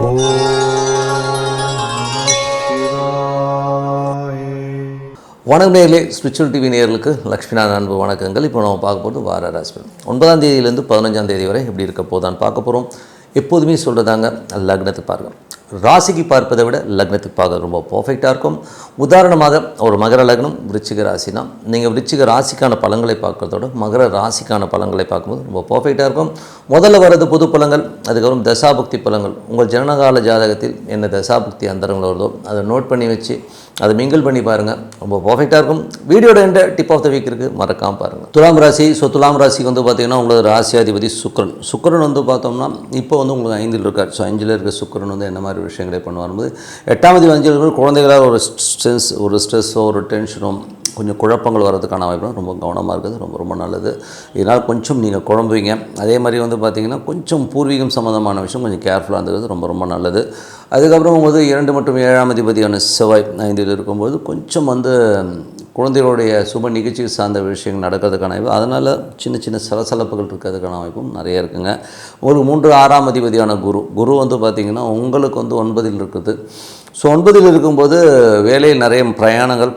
ஓம் சிவாய. வணக்கம் நேயர்களே, ஸ்பிரிச்சுவல் டிவி நேயர்களுக்கு லக்ஷ்மிநாதன் அன்பு வணக்கங்கள். இப்போ நம்ம பார்க்க போகிறது வார ராசி பலன் 9ஆம் தேதியிலேருந்து 15ஆம் தேதி வரை எப்படி இருக்க போதான்னு பார்க்க போகிறோம். எப்போதுமே சொல்கிறதாங்க, லக்னத்தை பாருங்கள். ராசிக்கு பார்ப்பதை விட லக்னத்துக்கு பார்க்க ரொம்ப பர்ஃபெக்டாக இருக்கும். உதாரணமாக ஒரு மகர லக்னம் விருச்சிக ராசினா நீங்கள் விருச்சிக ராசிக்கான பலன்களை பார்க்குறதோட மகர ராசிக்கான பலன்களை பார்க்கும்போது ரொம்ப பர்ஃபெக்டாக இருக்கும். முதல்ல வர்றது பொது பலன்கள், அதுக்கப்புறம் தசாபுக்தி பலன்கள். உங்கள் ஜனனகால ஜாதகத்தில் என்ன தசாபுக்தி அந்தரங்கள் வருதோ அதை நோட் பண்ணி வச்சு அதை மிங்கிள் பண்ணி பாருங்கள், ரொம்ப பர்ஃபெக்டாக இருக்கும். வீடியோட எந்த டிப் ஆஃப் த வீக் இருக்குது, மறக்காமல் பாருங்கள். துலாம் ராசி. துலாம் ராசிக்கு வந்து பார்த்திங்கன்னா உங்களுக்கு ராசியாதிபதி சுக்கிரன் வந்து பார்த்தோம்னா இப்போ வந்து உங்களுக்கு 5ல் இருக்கார். 5ல் இருக்க சுக்கிரன் வந்து என்ன மாதிரி விஷயங்களை பண்ணுவாரும்போது 8ஆம் தேதி 5ல் குழந்தைகளால் ஒரு ஸ்ட்ரெஸ்ஸோ ஒரு டென்ஷனோ கொஞ்சம் குழப்பங்கள் வர்றதுக்கான வாய்ப்பு. ரொம்ப கவனமாக இருக்குது, ரொம்ப ரொம்ப நல்லது. இதனால் கொஞ்சம் நீங்கள் குழம்புவீங்க. அதே மாதிரி வந்து பார்த்திங்கன்னா கொஞ்சம் பூர்வீகம் சம்மந்தமான விஷயம் கொஞ்சம் கேர்ஃபுல்லாக இருந்தது, ரொம்ப ரொம்ப நல்லது. அதுக்கப்புறம் வந்து 2 மற்றும் 7ஆம் அதிபதியான செவ்வாய் 5ல் இருக்கும்போது கொஞ்சம் வந்து குழந்தைகளுடைய சுப நிகழ்ச்சி சார்ந்த விஷயங்கள் நடக்கிறதுக்கான வாய்ப்பு. அதனால் சின்ன சின்ன சலசலப்புகள் இருக்கிறதுக்கான வாய்ப்பும் நிறைய இருக்குங்க. உங்களுக்கு 3, 6ஆம் அதிபதியான குரு வந்து பார்த்திங்கன்னா உங்களுக்கு வந்து 9ல் இருக்குது. 9ல் இருக்கும்போது வேலையில் நிறைய பிரயாணங்கள்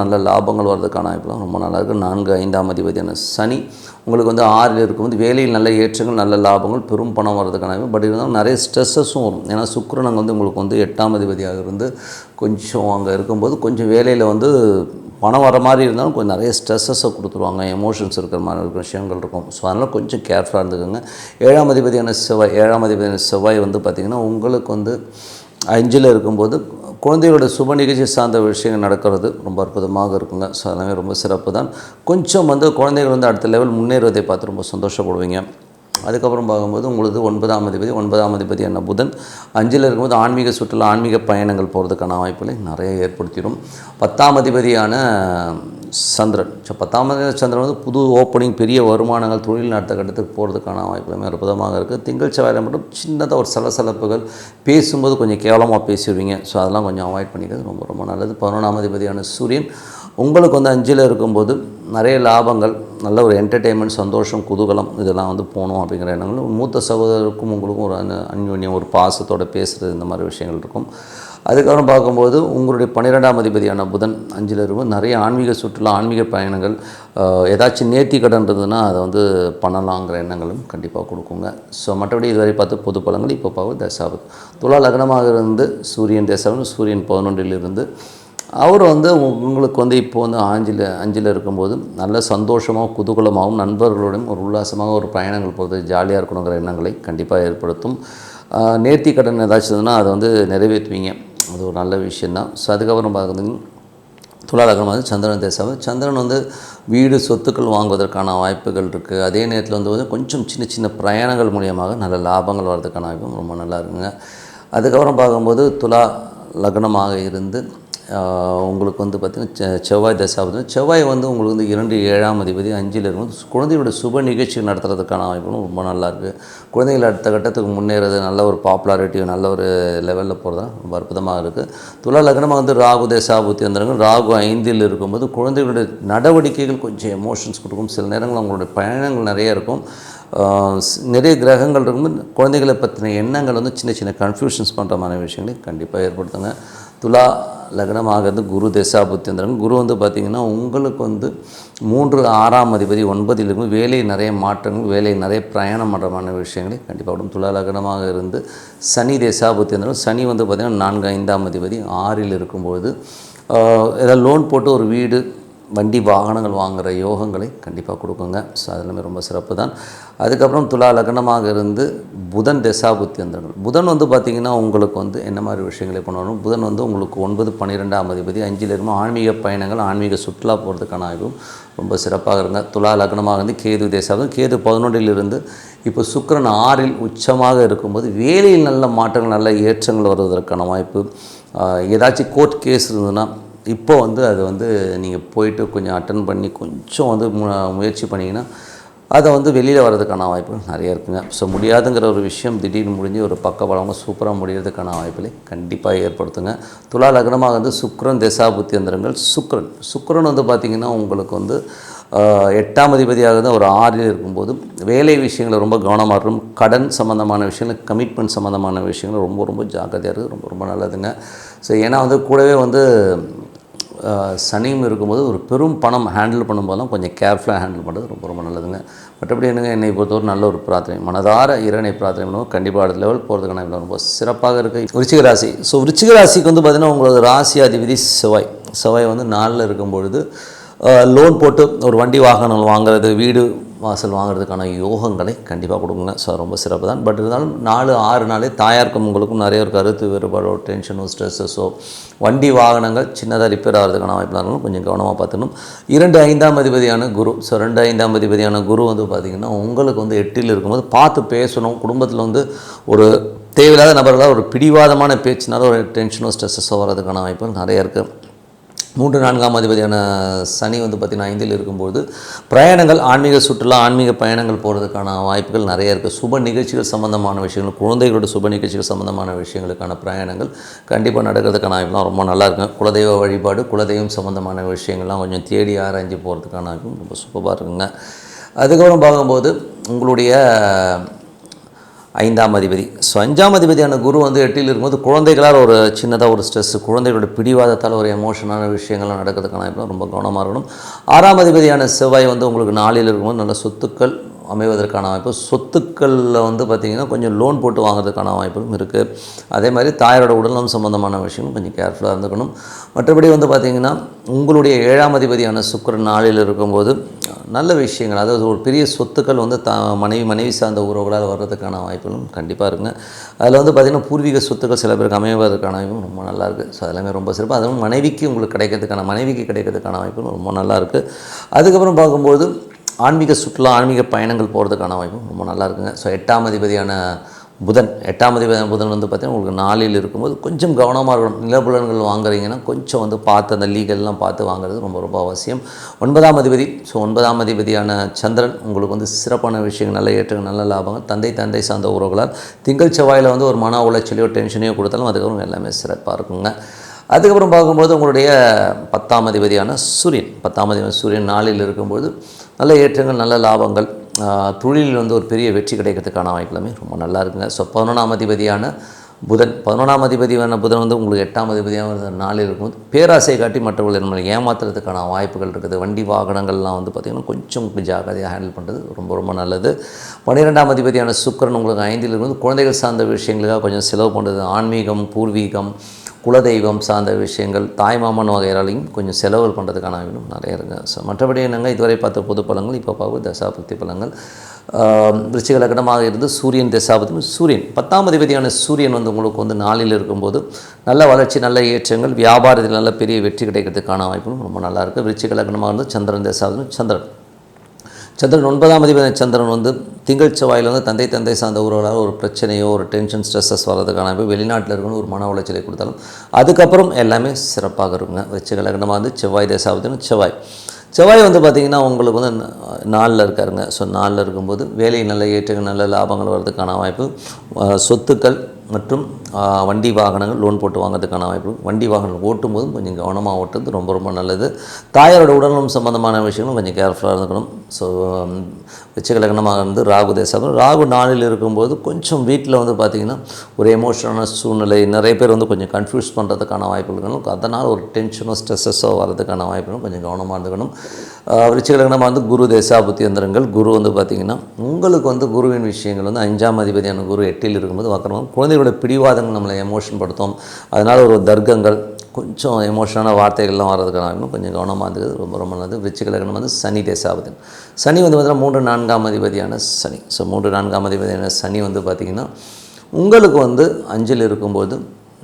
நல்ல லாபங்கள் வர்றதுக்கான வாய்ப்புலாம் ரொம்ப நல்லா இருக்குது. 4, 5ஆம் அதிபதியான சனி உங்களுக்கு வந்து 6ல் இருக்கும்போது வேலையில் நல்ல ஏற்றங்கள் நல்ல லாபங்கள் பெரும் பணம் வர்றதுக்கான வாய்ப்பு. பட் இருந்தாலும் நிறைய ஸ்ட்ரெஸ்ஸஸும் வரும். ஏன்னா சுக்கிரன் அங்கே வந்து உங்களுக்கு வந்து 8ஆம் அதிபதியாக இருந்து கொஞ்சம் அங்கே இருக்கும்போது கொஞ்சம் வேலையில் வந்து பணம் வர மாதிரி இருந்தாலும் கொஞ்சம் நிறைய ஸ்ட்ரெஸ்ஸஸை கொடுத்துருவாங்க, எமோஷன்ஸ் இருக்கிற மாதிரி இருக்கிற விஷயங்கள் இருக்கும். ஸோ அதனால் கொஞ்சம் கேர்ஃபுல்லாக இருந்துக்கோங்க. 7ஆம் அதிபதியான செவ்வாய் வந்து பார்த்திங்கன்னா உங்களுக்கு வந்து 5ல் இருக்கும்போது குழந்தைகளோட சுப நிகழ்ச்சி சார்ந்த விஷயங்கள் நடக்கிறது ரொம்ப அற்புதமாக இருக்குங்க. ஸோ அதெல்லாமே ரொம்ப சிறப்பு தான். கொஞ்சம் வந்து குழந்தைகள் வந்து அடுத்த லெவல் முன்னேறுவதை பார்த்து ரொம்ப சந்தோஷப்படுவீங்க. அதுக்கப்புறம் பார்க்கும்போது உங்களுக்கு 9ஆம் அதிபதியான புதன் 5ல் இருக்கும்போது ஆன்மீக சுற்றுலா ஆன்மீக பயணங்கள் போகிறதுக்கான வாய்ப்புகளை நிறைய ஏற்படுத்திடும். 10ஆம் அதிபதியான சந்திரன். ஸோ 10ஆம் அதிபதி சந்திரன் வந்து புது ஓப்பனிங் பெரிய வருமானங்கள் தொழில் அடுத்த கட்டத்துக்கு போகிறதுக்கான வாய்ப்புகளுமே அற்புதமாக இருக்குது. திங்கள் செவ்வாயில் மட்டும் சின்னதாக ஒரு சலசலப்புகள் பேசும்போது கொஞ்சம் கேவலமாக பேசிடுவீங்க. ஸோ அதெல்லாம் கொஞ்சம் அவாய்ட் பண்ணிக்கிறது ரொம்ப ரொம்ப நல்லது. 11ஆம் அதிபதியான சூரியன் உங்களுக்கு வந்து 5ல் இருக்கும்போது நிறைய லாபங்கள், நல்ல ஒரு என்டர்டெயின்மெண்ட், சந்தோஷம், குதூகலம் இதெல்லாம் வந்து போகணும் அப்படிங்கிற எண்ணங்கள். மூத்த சகோதரருக்கும் உங்களுக்கும் ஒரு அந்யோன்யம், ஒரு பாசத்தோடு பேசுகிறது, இந்த மாதிரி விஷயங்கள் இருக்கும். அதுக்கப்புறம் பார்க்கும்போது உங்களுடைய 12ஆம் அதிபதியான புதன் 5ல் இருக்கும்போது நிறைய ஆன்மீக சுற்றுலா ஆன்மீக பயணங்கள், ஏதாச்சும் நேர்த்தி கடன் இருந்ததுன்னா அதை வந்து பண்ணலாங்கிற எண்ணங்களும் கண்டிப்பாக கொடுக்குங்க. ஸோ மற்றபடி இதுவரை பார்த்து பொது பலன்கள். இப்போ பார்க்க தசாபதி. துலா லக்னமாக இருந்து சூரியன் தசாபதி, சூரியன் 11ல் இருந்து அவர் வந்து உங்களுக்கு வந்து இப்போ வந்து 5ல் இருக்கும்போது நல்ல சந்தோஷமாகவும் குதூகலமாகவும் நண்பர்களுடன் ஒரு உல்லாசமாக ஒரு பயணங்கள் போகிறது, ஜாலியாக இருக்கணுங்கிற எண்ணங்களை கண்டிப்பாக ஏற்படுத்தும். நேர்த்தி கடன் ஏதாச்சும் இருந்ததுன்னா அதை வந்து நிறைவேற்றுவீங்க, அது ஒரு நல்ல விஷயந்தான். ஸோ அதுக்கப்புறம் பார்க்குறதுங்க துலா லக்னம் வந்து சந்திரன் தேசம். சந்திரன் வந்து வீடு சொத்துக்கள் வாங்குவதற்கான வாய்ப்புகள் இருக்குது. அதே நேரத்தில் வந்து கொஞ்சம் சின்ன சின்ன பிரயாணங்கள் மூலியமாக நல்ல லாபங்கள் வர்றதுக்கான வாய்ப்பும் ரொம்ப நல்லா இருக்குங்க. அதுக்கப்புறம் பார்க்கும்போது துலா லக்னமாக இருந்து உங்களுக்கு வந்து பார்த்திங்கன்னா செவ்வாய் தசாபதி. செவ்வாய் வந்து உங்களுக்கு வந்து 2, 7ஆம் அதிபதி 5ல் இருக்கும்போது குழந்தையோட சுப நிகழ்ச்சிகள் நடத்துறதுக்கான வாய்ப்புகளும் ரொம்ப நல்லாயிருக்கு. குழந்தைகள் அடுத்த கட்டத்துக்கு முன்னேறது, நல்ல ஒரு பாப்புலாரிட்டி, நல்ல ஒரு லெவலில் போகிறதா ரொம்ப அற்புதமாக இருக்குது. துலா லக்னமாக வந்து ராகு தசாபுத்தி வந்துருங்க. ராகு 5ல் இருக்கும்போது குழந்தைகளுடைய நடவடிக்கைகள் கொஞ்சம் எமோஷன்ஸ் கொடுக்கும். சில நேரங்கள் அவங்களுடைய பயணங்கள் நிறைய இருக்கும். நிறைய கிரகங்கள் இருக்கும்போது குழந்தைகளை பற்றின எண்ணங்கள் வந்து சின்ன சின்ன கன்ஃபியூஷன்ஸ் பண்ணுற மாதிரி விஷயங்களை கண்டிப்பாக ஏற்படுத்துங்க. துலா லக்னமாக இருந்து குரு தசாபுத்தி வந்துடுங்க. குரு வந்து பார்த்திங்கன்னா உங்களுக்கு வந்து 3, 6ஆம் அதிபதி 9ல் இருக்கும். வேலை நிறைய மாற்றங்கள், வேலை நிறைய பிரயாணம் பண்ணுறமான விஷயங்களை கண்டிப்பாக விடும். துலா லக்னமாக இருந்து சனி தசாபுத்தி வந்துடும். சனி வந்து பார்த்திங்கன்னா 4, 5ஆம் அதிபதி 6ல் இருக்கும்போது ஏதாவது லோன் போட்டு ஒரு வீடு வண்டி வாகனங்கள் வாங்குகிற யோகங்களை கண்டிப்பாக கொடுக்குங்க. ஸோ அதெல்லாமே ரொம்ப சிறப்பு தான். அதுக்கப்புறம் துலா லக்னமாக இருந்து புதன் தசாபுத்தி வந்துடும். புதன் வந்து பார்த்திங்கன்னா உங்களுக்கு வந்து என்ன மாதிரி விஷயங்களை பண்ணுவாங்க. புதன் வந்து உங்களுக்கு 9, 12ஆம் அதிபதி 5ல் இருக்கும். ஆன்மீக பயணங்கள் ஆன்மீக சுற்றுலா போகிறதுக்கான ஆய்வும் ரொம்ப சிறப்பாக இருங்க. துலா லக்னமாக இருந்து கேது தசாபுத்தி. கேது 11ல் இருந்து இப்போ சுக்கிரன் 6ல் உச்சமாக இருக்கும்போது வேலையில் நல்ல மாற்றங்கள் நல்ல ஏற்றங்கள் வருவதற்கான வாய்ப்பு. ஏதாச்சும் கோர்ட் கேஸ் இருந்ததுன்னா இப்போ வந்து அது வந்து நீங்கள் போயிட்டு கொஞ்சம் அட்டன் பண்ணி கொஞ்சம் வந்து முயற்சி பண்ணிங்கன்னா அதை வந்து வெளியில் வர்றதுக்கான வாய்ப்புகள் நிறைய இருக்குங்க. ஸோ முடியாதுங்கிற ஒரு விஷயம் திடீர்னு முடிஞ்சு ஒரு பக்கபலமாக சூப்பராக முடிகிறதுக்கான வாய்ப்புகளை கண்டிப்பாக ஏற்படுத்துங்க. துலா லக்னமாக வந்து சுக்கிரன் தசாபுத்தி அந்தரங்கள். சுக்கிரன் வந்து பார்த்திங்கன்னா உங்களுக்கு வந்து 8ஆம் அதிபதியாக ஒரு 6ல் இருக்கும்போது வேலை விஷயங்கள் ரொம்ப கவனமாக இருக்கும். கடன் சம்மந்தமான விஷயங்கள், கமிட்மெண்ட் சம்மந்தமான விஷயங்கள் ரொம்ப ரொம்ப ஜாக்கிரதையாக இருக்குது. ரொம்ப ரொம்ப நல்லதுங்க. ஸோ ஏன்னா கூடவே சனியும் இருக்கும்போது ஒரு பெரும் பணம் ஹேண்டில் பண்ணும்போதெல்லாம் கொஞ்சம் கேர்ஃபுல்லாக ஹேண்டில் பண்ணுறது ரொம்ப ரொம்ப நல்லதுங்க. மற்றபடி என்னை பொறுத்தவரை நல்ல ஒரு பிரார்த்தனை, மனதார இறைவனை பிரார்த்தனை பண்ணுவோம். கண்டிப்பாக அடுத்த லெவல் போகிறதுக்கான ரொம்ப சிறப்பாக இருக்குது. விருச்சிக ராசி. ஸோ விருச்சிக ராசிக்கு பார்த்திங்கன்னா உங்களோட ராசி அதிபதி செவ்வாய் 4ல் இருக்கும்பொழுது லோன் போட்டு ஒரு வண்டி வாகனங்கள் வாங்குறது, வீடு வாசல் வாங்குறதுக்கான யோகங்களை கண்டிப்பாக கொடுக்குங்க. ஸோ ரொம்ப சிறப்பு தான். பட் இருந்தாலும் 4-6 நாளே தாயாருக்கும் உங்களுக்கும் நிறைய ஒரு கருத்து வேறுபாடோ, டென்ஷனோ, ஸ்ட்ரெஸ்ஸஸோ, வண்டி வாகனங்கள் சின்னதாக ரிப்பேர் ஆகிறதுக்கான வாய்ப்பு இருந்தாலும் கொஞ்சம் கவனமாக பார்த்துக்கணும். 2-5ஆம் அதிபதியான குரு. ஸோ 2-5ஆம் அதிபதியான குரு பார்த்திங்கன்னா உங்களுக்கு 8ல் இருக்கும்போது பார்த்து பேசணும். குடும்பத்தில் ஒரு தேவையில்லாத நபர்களாக ஒரு பிடிவாதமான பேச்சுனால ஒரு டென்ஷனோ, ஸ்ட்ரெஸ்ஸோ வர்றதுக்கான வாய்ப்பு நிறைய இருக்குது. 3-4ஆம் அதிபதியான சனி பார்த்திங்கன்னா 5ல் இருக்கும்போது பிரயாணங்கள், ஆன்மீக சுற்றுலா, ஆன்மீக பயணங்கள் போகிறதுக்கான வாய்ப்புகள் நிறைய இருக்குது. சுப நிகழ்ச்சிகள் சம்மந்தமான விஷயங்கள், குழந்தைகளோட சுப நிகழ்ச்சிகள் சம்மந்தமான விஷயங்களுக்கான பிரயாணங்கள் கண்டிப்பாக நடக்கிறதுக்கான வாய்ப்புலாம் ரொம்ப நல்லா இருக்கும். குலதெய்வ வழிபாடு, குலதெய்வம் சம்மந்தமான விஷயங்கள்லாம் கொஞ்சம் தேடி ஆராய்ஞ்சு போகிறதுக்கான வாய்ப்பும் ரொம்ப சூப்பராக இருக்குங்க. அதுக்கப்புறம் பார்க்கும்போது உங்களுடைய 5ஆம் அதிபதி. ஸோ 5ஆம் அதிபதியான குரு 8ல் இருக்கும்போது குழந்தைகளால் ஒரு சின்னதாக ஒரு ஸ்ட்ரெஸ்ஸு, குழந்தைகளோட பிடிவாதத்தால் ஒரு எமோஷனான விஷயங்கள்லாம் நடக்கிறதுக்கான ரொம்ப கவனமாக இருக்கணும். 6ஆம் அதிபதியான செவ்வாய் உங்களுக்கு 4ல் இருக்கும்போது நல்ல சொத்துக்கள் அமைவதற்கான வாய்ப்பு, சொத்துக்களில் பார்த்திங்கன்னா கொஞ்சம் லோன் போட்டு வாங்குறதுக்கான வாய்ப்பும் இருக்குது. அதே மாதிரி தாயாரோட உடல்நலம் சம்மந்தமான விஷயங்களும் கொஞ்சம் கேர்ஃபுல்லாக இருந்துக்கணும். மற்றபடி பார்த்திங்கன்னா உங்களுடைய 7ஆம் அதிபதியான சுக்கிரன் 4ல் இருக்கும்போது நல்ல விஷயங்கள், அதாவது ஒரு பெரிய சொத்துக்கள் மனைவி சார்ந்த உறவுகளால் வர்றதுக்கான வாய்ப்புகளும் கண்டிப்பாக இருக்குங்க. அதில் பார்த்திங்கன்னா பூர்வீக சொத்துக்கள் சில பேருக்கு அமைவதற்கான வாய்ப்பும் ரொம்ப நல்லாயிருக்கு. ஸோ அதெல்லாமே ரொம்ப சிறப்பு. அதுவும் மனைவிக்கு கிடைக்கிறதுக்கான வாய்ப்பும் ரொம்ப நல்லாயிருக்கு. அதுக்கப்புறம் பார்க்கும்போது ஆன்மீக சுற்றுலா, ஆன்மீக பயணங்கள் போகிறதுக்கான வாய்ப்பும் ரொம்ப நல்லா இருக்குங்க. ஸோ 8ஆம் அதிபதியான புதன் பார்த்திங்கன்னா உங்களுக்கு 4ல் இருக்கும்போது கொஞ்சம் கவனமாக இருக்கணும். நிலப்புலன்கள் வாங்குறீங்கன்னா கொஞ்சம் பார்த்து அந்த லீகல்லாம் பார்த்து வாங்குறது ரொம்ப ரொம்ப அவசியம். 9ஆம் அதிபதி. ஸோ 9ஆம் அதிபதியான சந்திரன் உங்களுக்கு சிறப்பான விஷயங்கள், நல்ல ஏற்றங்கள், நல்ல லாபங்கள், தந்தை சார்ந்த உறவுகளால் திங்கள் செவ்வாயில் ஒரு மன உளைச்சலையோ டென்ஷனையோ கொடுத்தாலும் அதுக்கப்புறம் எல்லாமே சிறப்பாக இருக்குங்க. அதுக்கப்புறம் பார்க்கும்போது உங்களுடைய 10ஆம் அதிபதியான சூரியன் 4ல் இருக்கும்போது நல்ல ஏற்றங்கள், நல்ல லாபங்கள், தொழிலில் ஒரு பெரிய வெற்றி கிடைக்கிறதுக்கான வாய்ப்புலாமே ரொம்ப நல்லா இருக்குங்க. ஸோ 11ஆம் அதிபதியான புதன் உங்களுக்கு 8ஆம் அதிபதியாக 4ல் இருக்கும்போது பேராசை காட்டி மற்றவர்கள் நம்மளை ஏமாத்துறதுக்கான வாய்ப்புகள் இருக்குது. வண்டி வாகனங்கள்லாம் பார்த்திங்கன்னா கொஞ்சம் ஜாக்கிரதையாக ஹேண்டில் பண்ணுறது ரொம்ப ரொம்ப நல்லது. 12ஆம் அதிபதியான சுக்கிரன் உங்களுக்கு 5ல் இருக்கும்போது குழந்தைகள் சார்ந்த விஷயங்களுக்காக கொஞ்சம் செலவு பண்ணுறது, ஆன்மீகம், பூர்வீகம், குலதெய்வம் சார்ந்த விஷயங்கள், தாய்மாமன் வகையாலையும் கொஞ்சம் செலவுகள் பண்ணுறதுக்கான வாய்ப்பும் நிறைய இருக்குது. ஸோ மற்றபடி இதுவரை பார்த்த பொது பலங்கள், இப்போ பார்க்க தசாபக்தி பலங்கள். விருச்சிக லக்னமாக இருந்து சூரியன் தசாபக்தி. சூரியன் 10ஆம் அதிபதியான சூரியன் உங்களுக்கு 4ல் இருக்கும்போது நல்ல வளர்ச்சி, நல்ல ஏற்றங்கள், வியாபாரத்தில் நல்ல பெரிய வெற்றி கிடைக்கிறதுக்கான வாய்ப்பும் ரொம்ப நல்லாயிருக்கு. விருச்சிக லக்னமாக இருந்து சந்திரன் தசாபக்தி. சந்திரன் 9ஆம் அதிபதி சந்திரன் திங்கள் செவ்வாயில் தந்தை சார்ந்த உறவுகளால் ஒரு பிரச்சனையோ, ஒரு டென்ஷன், ஸ்ட்ரெஸ்ஸஸ் வர்றதுக்கான வெளிநாட்டில் இருக்கணும் ஒரு மன உளைச்சலை கொடுத்தாலும் அதுக்கப்புறம் எல்லாமே சிறப்பாக இருக்குங்க. விருச்சிக லக்னமாக செவ்வாய் தசாபதினு செவ்வாய் பார்த்திங்கன்னா உங்களுக்கு 4ல் இருக்காருங்க. ஸோ 4ல் இருக்கும்போது வேலை நல்ல ஏற்றங்கள், நல்ல லாபங்கள் வர்றதுக்கான வாய்ப்பு, சொத்துக்கள் மற்றும் வண்டி வாகனங்கள் லோன் போட்டு வாங்கிறதுக்கான வாய்ப்பு. வண்டி வாகனங்கள் ஓட்டும்போதும் கொஞ்சம் கவனமாக ஓட்டுறது ரொம்ப ரொம்ப நல்லது. தாயாரோட உடல்நலம் சம்மந்தமான விஷயங்களும் கொஞ்சம் கேர்ஃபுல்லாக இருந்துக்கணும். ஸோ விருச்சிக லக்னமாக ராகு தேசம். ராகு 4ல் இருக்கும்போது கொஞ்சம் வீட்டில் பார்த்திங்கன்னா ஒரு எமோஷனலான சூழ்நிலை, நிறைய பேர் கொஞ்சம் கன்ஃபியூஸ் பண்ணுறதுக்கான வாய்ப்புகள் இருக்கணும். அதனால் ஒரு டென்ஷனோ, ஸ்ட்ரெஸ்ஸஸோ வர்றதுக்கான வாய்ப்புகளும் கொஞ்சம் கவனமாக இருந்துக்கணும். விருச்சிக லக்னமாக குரு தேசாபுத்தி யந்திரங்கள். குரு பார்த்திங்கன்னா உங்களுக்கு குருவின் விஷயங்கள் 5ஆம் அதிபதியான குரு 8ல் இருக்கும்போது வக்கரமாக குழந்தைகளோட பிடிவாதங்கள் நம்மளை எமோஷன் படுத்தும். அதனால் ஒரு தர்க்கங்கள், கொஞ்சம் எமோஷனான வார்த்தைகள்லாம் வர்றதுக்கான கொஞ்சம் கவனமாக இருந்தது ரொம்ப ரொம்ப நல்லது. விருச்சிக லக்னம் சனி தேசாபதி. சனி பார்த்திங்கன்னா 3-4ஆம் அதிபதியான சனி. ஸோ 3-4ஆம் அதிபதியான சனி பார்த்திங்கன்னா உங்களுக்கு 5ல் இருக்கும்போது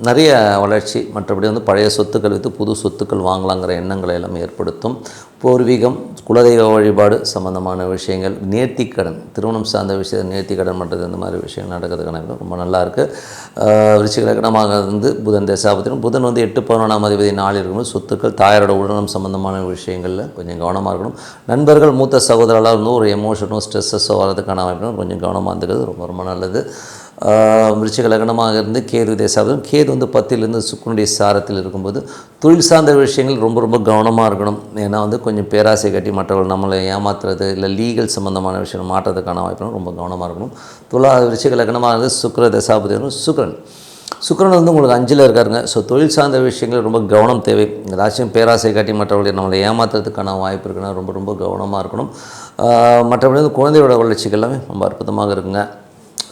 நிறைய வளர்ச்சி, மற்றபடி பழைய சொத்துக்கள் விற்று புது சொத்துக்கள் வாங்கலாங்கிற எண்ணங்களை எல்லாம் ஏற்படுத்தும். பூர்வீகம், குலதெய்வ வழிபாடு சம்மந்தமான விஷயங்கள், நேர்த்திக்கடன், திருமணம் சார்ந்த விஷயத்தை நேர்த்திக்கடன் பண்ணுறது, இந்த மாதிரி விஷயங்கள் நடக்கிறதுக்கான ரொம்ப நல்லாயிருக்கு. விருச்சிக லக்னமாக புதன் தசாபதியும். புதன் 8-11ஆம் அதிபதி 4ல் இருக்கும்போது சொத்துக்கள், தாயாரோட உடல்நலம் சம்மந்தமான விஷயங்களில் கொஞ்சம் கவனமாக இருக்கணும். நண்பர்கள், மூத்த சகோதரர்களால் ஒரு எமோஷனோ, ஸ்ட்ரெஸ்ஸஸோ வர்றதுக்கான வாய்ப்புகளும் கொஞ்சம் கவனமாக இருந்துக்கிறது ரொம்ப ரொம்ப நல்லது. விருச்சிக லக்னமாக இருந்து கேது தேசாபதியும் கேது வந்து 10லிருந்து சுக்கிரனுடைய சாரத்தில் இருக்கும்போது தொழில் சார்ந்த விஷயங்கள் ரொம்ப ரொம்ப கவனமாக இருக்கணும். ஏன்னா வந்து கொஞ்சம் பேராசை கட்டி மற்றவர்கள் நம்மளை ஏமாத்துறது இல்லை லீகல் சம்மந்தமான விஷயம் மாற்றத்துக்கான வாய்ப்பு ரொம்ப கவனமாக இருக்கணும். விருச்சிக லக்னமாக இருந்து சுக்கிர தேசாபதியும் சுக்கிரன் வந்து உங்களுக்கு 5ல் இருக்காருங்க. ஸோ தொழில் சார்ந்த விஷயங்கள் ரொம்ப கவனம் தேவை. ஏதாச்சும் பேராசை காட்டி மற்றவர்களை நம்மளை ஏமாற்றுறதுக்கான வாய்ப்பு இருக்குன்னா ரொம்ப ரொம்ப கவனமாக இருக்கணும். மற்றபடி வந்து குழந்தையோட வளர்ச்சிகள் எல்லாமே ரொம்ப அற்புதமாக இருக்குங்க.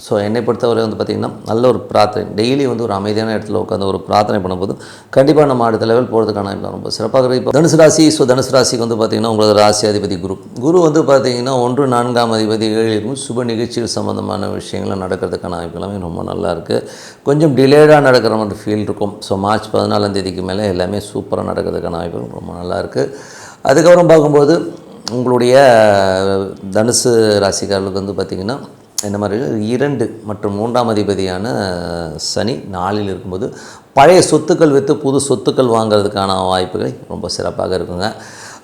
ஸோ என்னை பொறுத்தவரை வந்து பார்த்திங்கன்னா நல்ல ஒரு பிரார்த்தனை டெய்லி வந்து ஒரு அமைதியான இடத்துல உட்காந்து ஒரு பிரார்த்தனை பண்ணும்போது கண்டிப்பாக நம்ம அடுத்த லெவல் போகிறதுக்கான ரொம்ப சிறப்பாக இருக்குது. இப்போ தனுசு ராசி, ஸோ தனுசு ராசிக்கு வந்து பார்த்திங்கன்னா உங்களோட ராசி அதிபதி குரு வந்து பார்த்திங்கன்னா 1 4ஆம் அதிபதி 7 இருக்கும். சுப நிகழ்ச்சிகள் சம்மந்தமான விஷயங்கள் நடக்கிறதுக்கான வாய்ப்பு எல்லாமே ரொம்ப நல்லா இருக்குது. கொஞ்சம் டிலேடாக நடக்கிற மாதிரி ஃபீல் இருக்கும். ஸோ மார்ச் 14ஆம் தேதிக்கு மேலே எல்லாமே சூப்பராக நடக்கிறதுக்கான வாய்ப்பு ரொம்ப நல்லா இருக்குது. அதுக்கப்புறம் பார்க்கும்போது உங்களுடைய தனுசு ராசிக்காரர்களுக்கு வந்து பார்த்திங்கன்னா இந்த மாதிரி 2 மற்றும் 3ஆம் அதிபதியான சனி 4ல் இருக்கும்போது பழைய சொத்துக்கள் விற்று புது சொத்துக்கள் வாங்கிறதுக்கான வாய்ப்புகள் ரொம்ப சிறப்பாக இருக்குங்க.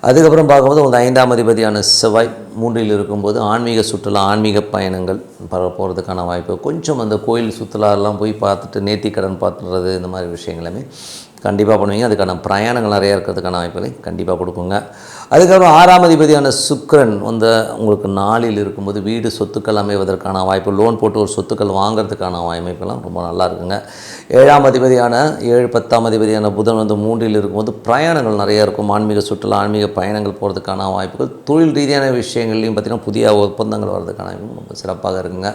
அதுக்கப்புறம் பார்க்கும்போது உங்கள் 5ஆம் அதிபதியான செவ்வாய் 3ல் இருக்கும்போது ஆன்மீக சுற்றுலா ஆன்மீக பயணங்கள் போகிறதுக்கான வாய்ப்பு கொஞ்சம் அந்த கோயில் சுற்றுலாலாம் போய் பார்த்துட்டு நேர்த்திக்கடன் பார்த்துறது இந்த மாதிரி விஷயங்களுமே கண்டிப்பாக பண்ணுவீங்க. அதுக்கான பிரயாணங்கள் நிறையா இருக்கிறதுக்கான வாய்ப்புகளை கண்டிப்பாக கொடுக்குங்க. அதுக்கப்புறம் 6ஆம் அதிபதியான சுக்கிரன் வந்து உங்களுக்கு 4ல் இருக்கும்போது வீடு சொத்துக்கள் அமைவதற்கான வாய்ப்பு லோன் போட்டு ஒரு சொத்துக்கள் வாங்கிறதுக்கான வாய்ப்பெல்லாம் ரொம்ப நல்லா இருக்குங்க. 7ஆம் அதிபதியான 10ஆம் அதிபதியான புதன் வந்து 3ல் இருக்கும்போது பிரயாணங்கள் நிறையா இருக்கும். ஆன்மீக சுற்றுலா ஆன்மீக பயணங்கள் போகிறதுக்கான வாய்ப்புகள் தொழில் ரீதியான விஷயங்கள்லையும் பார்த்திங்கன்னா புதிய ஒப்பந்தங்கள் வர்றதுக்கான வாய்ப்பு ரொம்ப சிறப்பாக இருக்குங்க.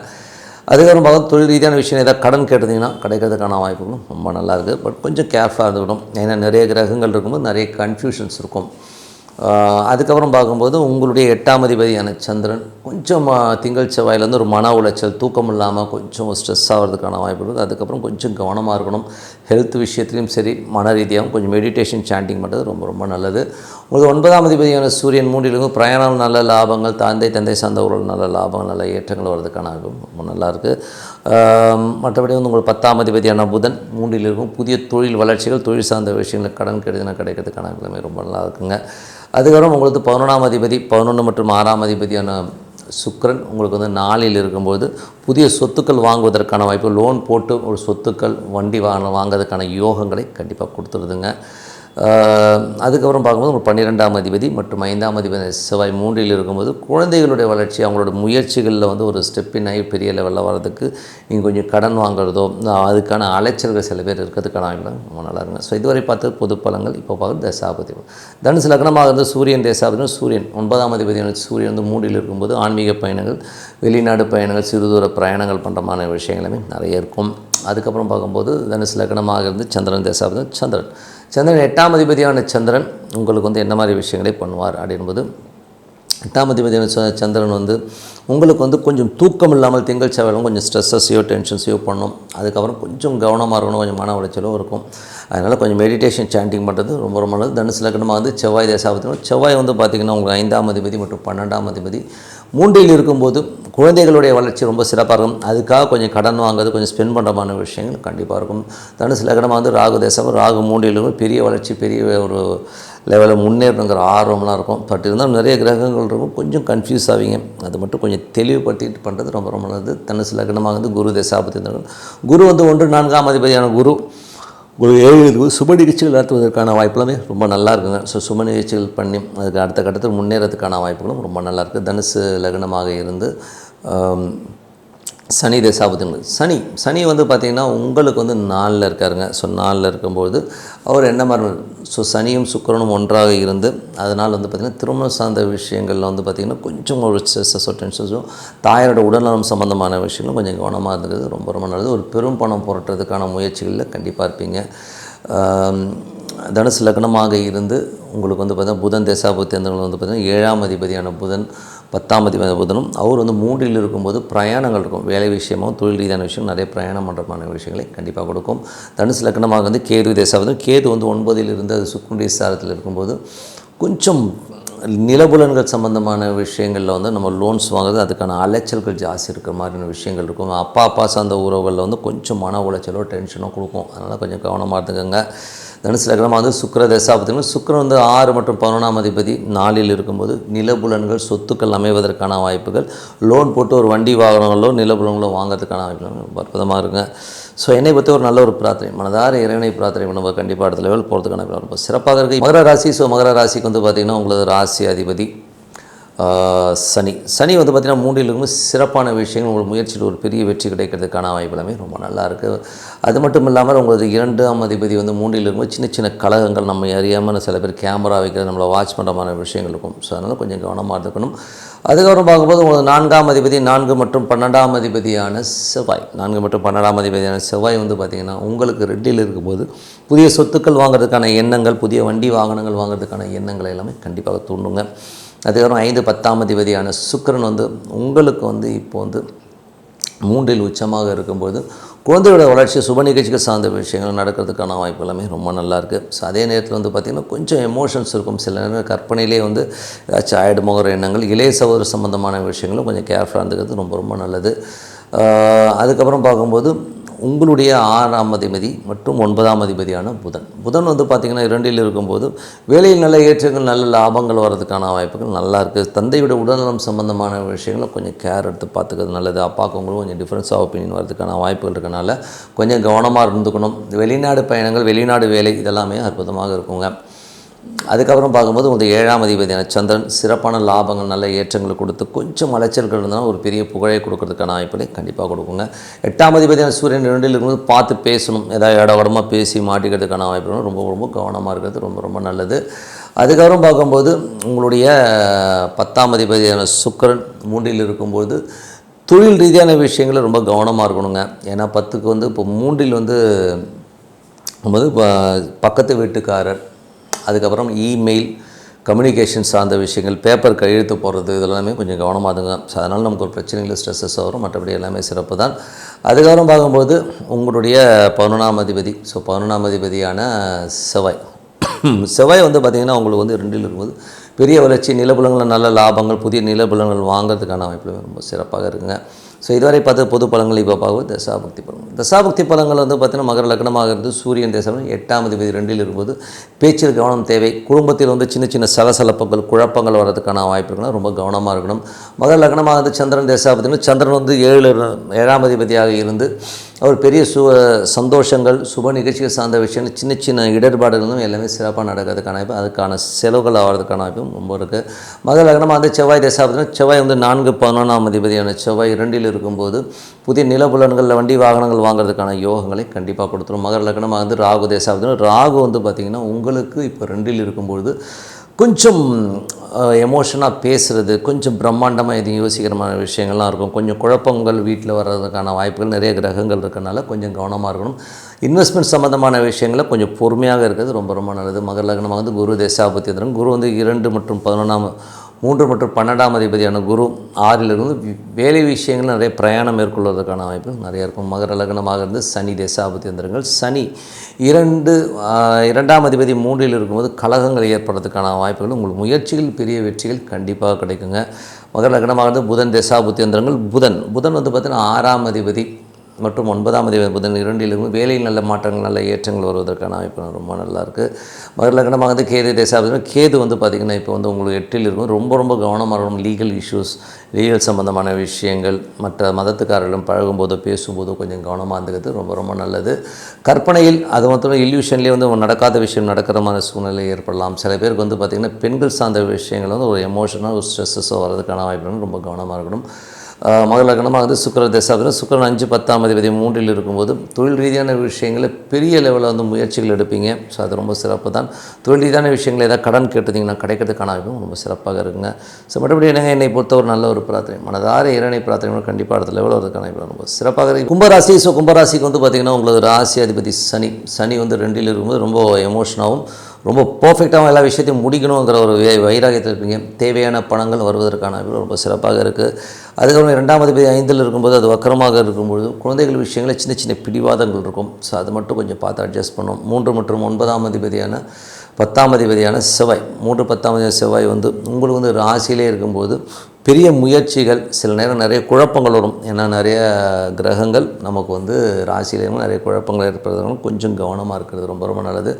அதுக்கப்புறம் பார்த்தா தொழில் ரீதியான விஷயம் ஏதாவது கடன் கேட்டிங்கன்னா கிடைக்கிறதுக்கான வாய்ப்புகளும் ரொம்ப நல்லாயிருக்கு. பட் கொஞ்சம் கேர்ஃபுல்லாக இருந்துக்கணும். ஏன்னா நிறைய கிரகங்கள் இருக்கும்போது நிறைய கன்ஃபியூஷன்ஸ் இருக்கும். அதுக்கப்புறம் பார்க்கும்போது உங்களுடைய 8ஆம் அதிபதியான சந்திரன் கொஞ்சம் திங்கள் செவ்வாயிலேருந்து ஒரு மன உளைச்சல் தூக்கம் இல்லாமல் கொஞ்சம் ஸ்ட்ரெஸ் ஆகிறதுக்கான வாய்ப்பு இருக்குது. அதுக்கப்புறம் கொஞ்சம் கவனமாக இருக்கணும். ஹெல்த் விஷயத்துலையும் சரி மன ரீதியாகவும் கொஞ்சம் மெடிடேஷன் சாண்டிங் பண்ணுறது ரொம்ப ரொம்ப நல்லது. உங்களுக்கு 9ஆம் அதிபதியான சூரியன் 3ல் பிரயாணம் நல்ல லாபங்கள் தந்தை சார்ந்தவர்கள் நல்ல லாபங்கள் நல்ல ஏற்றங்கள் வர்றதுக்கான ரொம்ப நல்லாயிருக்கு. மற்றபடி வந்து உங்களுக்கு 10ஆம் அதிபதியான புதன் 3ல் இருக்கும் புதிய தொழில் வளர்ச்சிகள் தொழில் சார்ந்த விஷயங்கள் கடன் கிடைக்கிறதுக்கான எல்லாமே ரொம்ப நல்லா இருக்குங்க. அதுக்கப்புறம் உங்களுக்கு 11ஆம் அதிபதி 11 மற்றும் 6ஆம் அதிபதியான சுக்கிரன் உங்களுக்கு வந்து 4ல் இருக்கும்போது புதிய சொத்துக்கள் வாங்குவதற்கான வாய்ப்பு லோன் போட்டு ஒரு சொத்துக்கள் வண்டி வாங்குறதுக்கான யோகங்களை கண்டிப்பாக கொடுத்துருதுங்க. அதுக்கப்புறம் பார்க்கும்போது ஒரு 12ஆம் அதிபதி மற்றும் 5ஆம் அதிபதி செவ்வாய் 3ல் இருக்கும்போது குழந்தைகளுடைய வளர்ச்சி அவங்களோட முயற்சிகளில் வந்து ஒரு ஸ்டெப்பின் ஆகி பெரிய லெவலில் வர்றதுக்கு நீங்கள் கொஞ்சம் கடன் வாங்குறதோ அதுக்கான அலைச்சல்கள் சில பேர் இருக்கிறதுக்கான ரொம்ப நல்லா இருக்குங்க. ஸோ இதுவரை பார்த்து பொது பலங்கள் இப்போ பார்க்குறது தசாபதி தனுசு லக்னமாக இருந்து சூரியன் தேசாபதியும் சூரியன் 9ஆம் அதிபதியான சூரியன் வந்து 3ல் இருக்கும்போது ஆன்மீக பயணங்கள் வெளிநாடு பயணங்கள் சிறுதூர பிரயாணங்கள் பண்ணுறமான விஷயங்களுமே நிறைய இருக்கும். அதுக்கப்புறம் பார்க்கும்போது தனுசு லக்னமாக இருந்து சந்திரன் தேசாபதியும் சந்திரன் 8ஆம் அதிபதியான சந்திரன் உங்களுக்கு வந்து என்ன மாதிரி விஷயங்களை பண்ணுவார் அப்படின்போது 8ஆம் அதிபதியான சந்திரன் வந்து உங்களுக்கு வந்து கொஞ்சம் தூக்கம் இல்லாமல் திங்கள் செவ்வாயும் கொஞ்சம் ஸ்ட்ரெஸ்ஸையோ டென்ஷன்ஸையோ பண்ணும். அதுக்கப்புறம் கொஞ்சம் கவனமாக இருக்கணும். கொஞ்சம் மன உளைச்சலோ இருக்கும். அதனால் கொஞ்சம் மெடிடேஷன் சாண்டிங் பண்ணுறது ரொம்ப ரொம்ப நல்லது. தனுசு லக்னமாக வந்து செவ்வாய் தேசாபதியும் செவ்வாய் வந்து பார்த்திங்கன்னா உங்களுக்கு 5ஆம் அதிபதி மற்றும் 12ஆம் அதிபதி 3ல் இருக்கும்போது குழந்தைகளுடைய வளர்ச்சி ரொம்ப சிறப்பாக இருக்கும். அதுக்காக கொஞ்சம் கடன் வாங்குறது கொஞ்சம் ஸ்பெண்ட் பண்ணுறமான விஷயங்கள் கண்டிப்பாக இருக்கும். தனுசு லக்னமாக வந்து ராகு தேசம் ராகு 3ல் இருக்கும் பெரிய வளர்ச்சி பெரிய ஒரு லெவலில் முன்னேறணுங்கிற ஆர்வம்லாம் இருக்கும். பட் இருந்தாலும் நிறைய கிரகங்கள் இருக்கும் கொஞ்சம் கன்ஃபியூஸ் ஆவீங்க. அது மட்டும் கொஞ்சம் தெளிவுபடுத்திட்டு பண்ணுறது ரொம்ப ரொம்ப நல்லது. தனுசு லக்னமாக வந்து குரு தேசாபதி குரு வந்து 1 4ஆம் அதிபதியான குரு 7 சுப நிகழ்ச்சிகள் நடத்துவதற்கான வாய்ப்புகளுமே ரொம்ப நல்லா இருக்குங்க. ஸோ சுப நிகழ்ச்சிகள் பண்ணி அதுக்கு அடுத்த கட்டத்தில் முன்னேறதுக்கான வாய்ப்புகளும் ரொம்ப நல்லாயிருக்கு. தனுசு லக்னமாக இருந்து சனி தேசாபதிகள் சனி வந்து பார்த்திங்கன்னா உங்களுக்கு வந்து 4ல் இருக்காருங்க. ஸோ 4ல் இருக்கும்போது அவர் என்ன மாதிரி ஸோ சனியும் சுக்கிரனும் ஒன்றாக இருந்து அதனால் வந்து பார்த்திங்கன்னா திருமணம் சார்ந்த விஷயங்களில் வந்து பார்த்திங்கன்னா கொஞ்சம் ஒரு ஸ்ட்ரெஸ்ஸோ டென்ஷன்ஸோ தாயாரோட உடல்நலம் சம்மந்தமான விஷயங்களும் கொஞ்சம் கவனமாக இருந்தது ரொம்ப ரொம்ப நல்லது. ஒரு பெரும் பணம் புரட்டுறதுக்கான முயற்சிகளில் கண்டிப்பாக இருப்பீங்க. தனுசு லக்னமாக இருந்து உங்களுக்கு வந்து பார்த்திங்கன்னா புதன் தேசாபதி வந்து பார்த்திங்கன்னா 7ஆம் அதிபதியான புதன் 10ஆம் அதிபதியான புதனும் அவர் வந்து 3ல் இருக்கும்போது பிரயாணங்கள் இருக்கும். வேலை விஷயமும் தொழில் ரீதியான விஷயம் நிறைய பிரயாணம் பண்ணுறமான விஷயங்களை கண்டிப்பாக கொடுக்கும். தனுசு லக்னமாக வந்து கேது தேசாபதி கேது வந்து 9ல் இருந்து அது சுக்கிரனுடைய சாரத்தில் இருக்கும்போது கொஞ்சம் நிலபுலன்கள் சம்மந்தமான விஷயங்களில் வந்து நம்ம லோன்ஸ் வாங்குறது அதுக்கான அலைச்சல்கள் ஜாஸ்தி இருக்கிற மாதிரியான விஷயங்கள் இருக்கும். அப்பா சார்ந்த உறவுகளில் வந்து கொஞ்சம் மன உளைச்சலோ டென்ஷனோ கொடுக்கும். அதனால் கொஞ்சம் கவனமாக இருந்துக்கோங்க. தனுசு லக்னமாக வந்து சுக்கிர தசாபுத்திகள். சுக்கிரன் வந்து 6 மற்றும் 11ஆம் அதிபதி 4ல் இருக்கும்போது நிலபுலன்கள் சொத்துக்கள் அமைவதற்கான வாய்ப்புகள், லோன் போட்டு ஒரு வண்டி வாகனங்களோ நிலபுலன்களோ வாங்கிறதுக்கான வாய்ப்புகள் ரொம்ப அற்புதமாக இருக்குங்க. ஸோ என்னை பற்றி ஒரு நல்ல ஒரு பிரார்த்தனை, மனதார இறைவனை பிரார்த்தனை பண்ணும்போது கண்டிப்பாக அடுத்த லெவல் போகிறதுக்கான ரொம்ப சிறப்பாக இருக்குது. மகர ராசி. ஸோ மகர ராசிக்கு வந்து பார்த்திங்கன்னா உங்களது ராசி அதிபதி சனி வந்து பார்த்திங்கன்னா 3ல் இருக்கும்போது சிறப்பான விஷயங்கள், உங்கள் முயற்சியில் ஒரு பெரிய வெற்றி கிடைக்கிறதுக்கான வாய்ப்பு எல்லாமே ரொம்ப நல்லா இருக்குது. அது மட்டும் இல்லாமல் உங்களது 2ஆம் அதிபதி வந்து 3ல் இருக்கும்போது சின்ன சின்ன கலகங்கள், நம்ம அறியாமல் சில பேர் கேமரா வைக்கிறது, நம்மளை வாட்ச் பண்ணுறமான விஷயங்கள் இருக்கும். ஸோ அதனால் கொஞ்சம் கவனமாக இருக்கணும். அதுக்கப்புறம் பார்க்கும்போது உங்களுக்கு 4ஆம் அதிபதி 4 மற்றும் 12ஆம் அதிபதியான செவ்வாய் 4 மற்றும் 12ஆம் அதிபதியான செவ்வாய் வந்து பார்த்திங்கன்னா உங்களுக்கு 2ல் இருக்கும்போது புதிய சொத்துக்கள் வாங்குறதுக்கான எண்ணங்கள், புதிய வண்டி வாகனங்கள் வாங்குறதுக்கான எண்ணங்கள் எல்லாமே கண்டிப்பாக தூண்டுங்க. அதுக்கப்புறம் 5 10ஆம் அதிபதியான சுக்கிரன் வந்து உங்களுக்கு வந்து இப்போ வந்து 3ல் உச்சமாக இருக்கும்போது குழந்தையோட வளர்ச்சி, சுப நிகழ்ச்சிகள் சார்ந்த விஷயங்கள் நடக்கிறதுக்கான வாய்ப்பு எல்லாமே ரொம்ப நல்லாயிருக்கு. ஸோ அதே நேரத்தில் வந்து பார்த்திங்கன்னா கொஞ்சம் எமோஷன்ஸ் இருக்கும். சில நேரம் கற்பனையிலே வந்து ஏதாச்சும் ஆயிடுமோகிற எண்ணங்கள், இளைய சகோதர சம்மந்தமான விஷயங்களும் கொஞ்சம் கேர்ஃபுல்லாக இருந்துக்கிறது ரொம்ப ரொம்ப நல்லது. அதுக்கப்புறம் பார்க்கும்போது உங்களுடைய 6ஆம் அதிபதி மற்றும் 9ஆம் அதிபதியான புதன் வந்து பார்த்திங்கன்னா 2ல் இருக்கும்போது வேலையில் நல்ல ஏற்றங்கள், நல்ல லாபங்கள் வர்றதுக்கான வாய்ப்புகள் நல்லா இருக்குது. தந்தையோட உடல்நலம் சம்பந்தமான விஷயங்களை கொஞ்சம் கேர் எடுத்து பார்த்துக்கிறது நல்லது. அப்பாவுக்கு உங்களுக்கு கொஞ்சம் டிஃப்ரென்ஸ் ஆஃப் ஒப்பீனியன் வரதுக்கான வாய்ப்புகள் இருக்கனால கொஞ்சம் கவனமாக இருந்துக்கணும். வெளிநாடு பயணங்கள், வெளிநாடு வேலை இதெல்லாமே அற்புதமாக இருக்குங்க. அதுக்கப்புறம் பார்க்கும்போது உங்களுக்கு 7ஆம் அதிபதியான சந்திரன் சிறப்பான லாபங்கள், நல்ல ஏற்றங்களை கொடுத்து கொஞ்சம் அலைச்சல்கள் இருந்தாலும் ஒரு பெரிய புகழை கொடுக்கறதுக்கான வாய்ப்புகளை கண்டிப்பாக கொடுக்குங்க. 8ஆம் அதிபதியான சூரியன் 2ல் இருக்கும்போது பார்த்து பேசணும், ஏதாவது இடவடமாக பேசி மாட்டிக்கிறதுக்கான வாய்ப்புகள் ரொம்ப ரொம்ப கவனமாக இருக்கிறது ரொம்ப ரொம்ப நல்லது. அதுக்கப்புறம் பார்க்கும்போது உங்களுடைய 10ஆம் அதிபதியான சுக்கிரன் 3ல் இருக்கும்போது தொழில் ரீதியான விஷயங்கள் ரொம்ப கவனமாக இருக்கணுங்க. ஏன்னா 10க்கு வந்து இப்போ 3ல் வந்து பக்கத்து வீட்டுக்காரர், அதுக்கப்புறம் இமெயில், கம்யூனிகேஷன் சார்ந்த விஷயங்கள், பேப்பர் கையெழுத்து போடுறது இதெல்லாமே கொஞ்சம் கவனமாக இருங்க. ஸோ அதனால் நமக்கு ஒரு பிரச்சனைகள், ஸ்ட்ரெஸ்ஸஸ் வரும். மற்றபடி எல்லாமே சிறப்பு தான். அதுக்கப்புறம் பார்க்கும்போது உங்களுடைய 11ஆம் அதிபதி, ஸோ 11ஆம் அதிபதியான செவ்வாய் வந்து பார்த்திங்கன்னா உங்களுக்கு வந்து 2ல் இருக்கும்போது பெரிய வளர்ச்சி, நிலபுலங்களில் நல்ல லாபங்கள், புதிய நிலபுலங்கள் வாங்கிறதுக்கான வாய்ப்புகள் ரொம்ப சிறப்பாக இருக்குங்க. ஸோ இதுவரை பார்த்து பொது பலன்கள் இப்போ பார்க்கும்போது தசாபக்தி பலன்கள் வந்து பார்த்திங்கன்னா மகர லக்னமாக இருந்து சூரியன் தேசம் 8ஆம் அதிபதி 2ல் இருக்கும்போது பேச்சில் கவனம் தேவை. குடும்பத்தில் வந்து சின்ன சின்ன சலசலப்புகள், குழப்பங்கள் வர்றதுக்கான வாய்ப்புகள்லாம் ரொம்ப கவனமாக இருக்கணும். மகர லக்னமாக இருந்து சந்திரன் தேசாபதினா சந்திரன் வந்து 7ஆம் அதிபதியாக இருந்து அவர் பெரிய சந்தோஷங்கள், சுப நிகழ்ச்சிகள் சார்ந்த விஷயங்கள், சின்ன சின்ன இடர்பாடுகளும் எல்லாமே சிறப்பாக நடக்கிறதுக்கான வாய்ப்பு, அதுக்கான செலவுகள் ஆகிறதுக்கான வாய்ப்பும் ரொம்ப இருக்குது. மகர லக்னமாக வந்து செவ்வாய் தேசாபதினா செவ்வாய் வந்து 4 11ஆம் அதிபதியான செவ்வாய் 2ல் இருக்கும்போது புதிய நிலபுலன்களில் வண்டி வாகனங்கள் வாங்குறதுக்கான யோகங்களை கண்டிப்பாக கொடுத்துரும். மகர லக்னமாக வந்து ராகு தேசாபதினா ராகு வந்து பார்த்திங்கன்னா உங்களுக்கு இப்போ 2ல் இருக்கும்பொழுது கொஞ்சம் எமோஷனாக பேசுகிறது, கொஞ்சம் பிரம்மாண்டமாக எதையும் யோசிக்கிறமான விஷயங்கள்லாம் இருக்கும். கொஞ்சம் குழப்பங்கள் வீட்டில் வர்றதுக்கான வாய்ப்புகள், நிறைய கிரகங்கள் இருக்கிறனால கொஞ்சம் கவனமாக இருக்கணும். இன்வெஸ்ட்மெண்ட் சம்மந்தமான விஷயங்களில் கொஞ்சம் பொறுமையாக இருக்கிறது ரொம்ப ரொம்ப நல்லது. மகர லக்னமாக வந்து குரு தேசாபத்தியந்திரன், குரு வந்து 2 மற்றும் 3 மற்றும் 12ஆம் அதிபதியான குரு 6ல் இருந்து வேலை விஷயங்கள் நிறைய பிரயாணம் மேற்கொள்வதற்கான வாய்ப்பு நிறையா இருக்கும். மகர லக்னமாக இருந்து சனி தேசாபத்தியந்திரங்கள், சனி 2ஆம் அதிபதி 3ல் இருக்கும்போது கலகங்கள் ஏற்படுறதுக்கான வாய்ப்புகள், உங்களுக்கு முயற்சிகள் பெரிய வெற்றிகள் கண்டிப்பாக கிடைக்குங்க. மகர லக்னமாக இருந்து புதன் தேசாபத்தியந்திரங்கள், புதன் வந்து பார்த்திங்கன்னா 6ஆம் அதிபதி மற்றும் 9ஆம் அதிபதி புதன் 2ல் இருக்கும் வேலையில் நல்ல மாற்றங்கள், நல்ல ஏற்றங்கள் வருவதற்கான வாய்ப்பு ரொம்ப நல்லாயிருக்கு. மகர லக்னமாக வந்து கேது தேசாபதி, கேது வந்து பார்த்திங்கன்னா இப்போ வந்து உங்களுக்கு 8ல் இருக்கும். ரொம்ப ரொம்ப கவனமாக இருக்கணும். லீகல் இஷ்யூஸ், லீகல் சம்மந்தமான விஷயங்கள், மற்ற மதத்துக்காரர்களும் பழகும்போதோ பேசும்போதோ கொஞ்சம் கவனமாக இருந்துக்கிறது ரொம்ப ரொம்ப நல்லது. கற்பனையில் அது மட்டும் இல்யூஷன்லேயே வந்து நடக்காத விஷயம் நடக்கிற மாதிரி சூழ்நிலை ஏற்படலாம். சில பேருக்கு வந்து பார்த்திங்கன்னா பெண்கள் சார்ந்த விஷயங்கள் வந்து ஒரு எமோஷனாக ஒரு ஸ்ட்ரெஸ்ஸோ வர்றதுக்கான வாய்ப்பு ரொம்ப கவனமாக இருக்கணும். மகர லக்னமாக வந்து சுக்கிர தேசாபதினா சுக்கிரன் 5 10ஆம் அதிபதி 3ல் இருக்கும்போது தொழில் ரீதியான விஷயங்களை பெரிய லெவலில் வந்து முயற்சிகள் எடுப்பீங்க. ஸோ அது ரொம்ப சிறப்பு தான். தொழில் ரீதியான விஷயங்களை ஏதாவது கடன் கேட்டுட்டிங்கன்னா கிடைக்கிறதுக்கான வாய்ப்பும் ரொம்ப சிறப்பாக இருக்குங்க. ஸோ மற்றபடி என்னை பொறுத்த ஒரு நல்ல ஒரு பிரார்த்தனை, மனதார இறைவனை பிரார்த்தனை கண்டிப்பாக அடுத்த லெவலில் வரதுக்கான வாய்ப்பு ரொம்ப சிறப்பாக இருக்குது. கும்பராசி. ஸோ கும்பராசிக்கு வந்து பார்த்திங்கன்னா உங்களுக்கு ராசி அதிபதி சனி வந்து 2ல் இருக்கும்போது ரொம்ப எமோஷனாகவும் ரொம்ப பர்ஃபெக்டாகவும் எல்லா விஷயத்தையும் முடிக்கணுங்கிற ஒரு வைராகியத்தில் இருப்பீங்க. தேவையான பணங்கள் வருவதற்கான ரொம்ப சிறப்பாக இருக்குது. அதுக்கப்புறம் 2ஆம் அதிபதி 5ல் இருக்கும்போது அது வக்கரமாக இருக்கும்போது குழந்தைகள் விஷயங்களில் சின்ன சின்ன பிடிவாதங்கள் இருக்கும். ஸோ அது மட்டும் கொஞ்சம் பார்த்து அட்ஜஸ்ட் பண்ணும். 3 மற்றும் 9ஆம் அதிபதியான 10ஆம் அதிபதியான செவ்வாய், 3 10ஆம் அதிபதி செவ்வாய் வந்து உங்களுக்கு வந்து ராசியிலே இருக்கும்போது பெரிய முயற்சிகள் சில நேரம் நிறைய குழப்பங்கள் வரும். ஏன்னா நிறைய கிரகங்கள் நமக்கு வந்து ராசியிலேயும் நிறைய குழப்பங்கள் ஏற்படுறதுனால கொஞ்சம் கவனமாக இருக்கிறது ரொம்ப ரொம்ப நல்லது.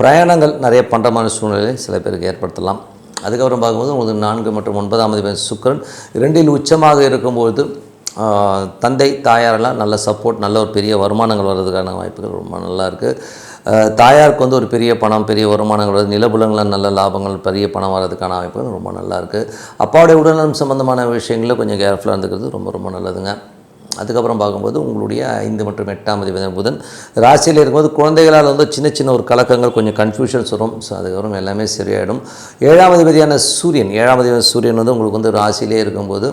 பிரயாணங்கள் நிறைய பண்ணுறமான சூழ்நிலை சில பேருக்கு ஏற்படுத்தலாம். அதுக்கப்புறம் பார்க்கும்போது உங்களுக்கு 4 மற்றும் 9ஆம் அதிபதி சுக்கிரன் 2இல் உச்சமாக இருக்கும்போது தந்தை தாயாரெல்லாம் நல்ல சப்போர்ட், நல்ல ஒரு பெரிய வருமானங்கள் வர்றதுக்கான வாய்ப்புகள் ரொம்ப நல்லா இருக்குது. தாயாருக்கு வந்து ஒரு பெரிய பணம், பெரிய வருமானங்கள் வருது, நிலபுலங்களால் நல்ல லாபங்கள், பெரிய பணம் வர்றதுக்கான வாய்ப்புகள் ரொம்ப நல்லா இருக்குது. அப்பாவுடைய உடல்நலம் சம்மந்தமான விஷயங்களில் கொஞ்சம் கேர்ஃபுல்லாக இருந்துக்கிறது ரொம்ப ரொம்ப நல்லதுங்க. அதுக்கப்புறம் பார்க்கும்போது உங்களுடைய 5 மற்றும் 8ஆம் அதிபதி புதன் ராசியில் இருக்கும்போது குழந்தைகளால் வந்து சின்ன சின்ன ஒரு கலக்கங்கள், கொஞ்சம் கன்ஃபியூஷன்ஸ் வரும். ஸோ அதுக்கப்புறம் எல்லாமே சரியாயிடும். 7ஆம் அதிபதியான சூரியன் வந்து உங்களுக்கு வந்து ராசியிலே இருக்கும்போது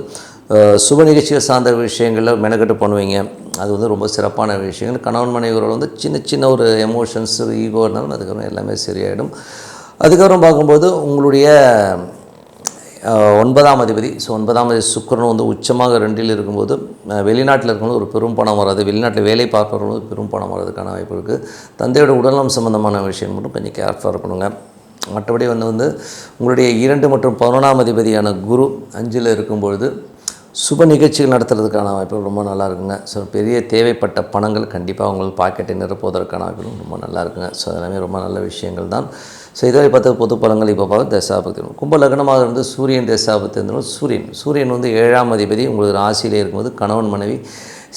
சுப நிகழ்ச்சிகள் சார்ந்த விஷயங்களில் மெனக்கெட்டு பண்ணுவீங்க. அது வந்து ரொம்ப சிறப்பான விஷயங்கள். கணவன் மனைவியோட வந்து சின்ன சின்ன ஒரு எமோஷன்ஸ், ஈகோ இருந்தாலும் அதுக்கப்புறம் எல்லாமே சரியாயிடும். அதுக்கப்புறம் பார்க்கும்போது உங்களுடைய 9ஆம் அதிபதி, 9ஆம் அதிபதி சுக்கிரன் வந்து உச்சமாக 2இல் இருக்கும்போது வெளிநாட்டில் இருக்கும்போது ஒரு பெரும் பணம் வராது, வெளிநாட்டில் வேலை பார்ப்பவர்களும் பெரும் பணம் வர்றதுக்கான வாய்ப்பு இருக்குது. தந்தையோட உடல்நலம் சம்மந்தமான விஷயம் மட்டும் கொஞ்சம் கேர்ஃபுல்லாக இருக்கணுங்க. மற்றபடி வந்து உங்களுடைய 2 மற்றும் 11ஆம் அதிபதியான குரு 5இல் இருக்கும்பொழுது சுப நிகழ்ச்சிகள் நடத்துறதுக்கான வாய்ப்புகள் ரொம்ப நல்லா இருக்குங்க. ஸோ பெரிய தேவைப்பட்ட பணங்கள் கண்டிப்பாக உங்களுக்கு பாக்கெட்டை நிரப்புவதற்கான வாய்ப்புகளும் ரொம்ப நல்லா இருக்குங்க. ஸோ எல்லாமே ரொம்ப நல்ல விஷயங்கள் தான். ஸோ இதுவரை பார்த்த பொது பலன்கள் இப்போ பார்க்க தசாபக்தி கும்ப லக்னமாக இருந்து சூரியன் தசாபக்தி இருந்தாலும் சூரியன் வந்து 7ஆம் அதிபதி உங்களுக்கு ராசியிலே இருக்கும்போது கணவன் மனைவி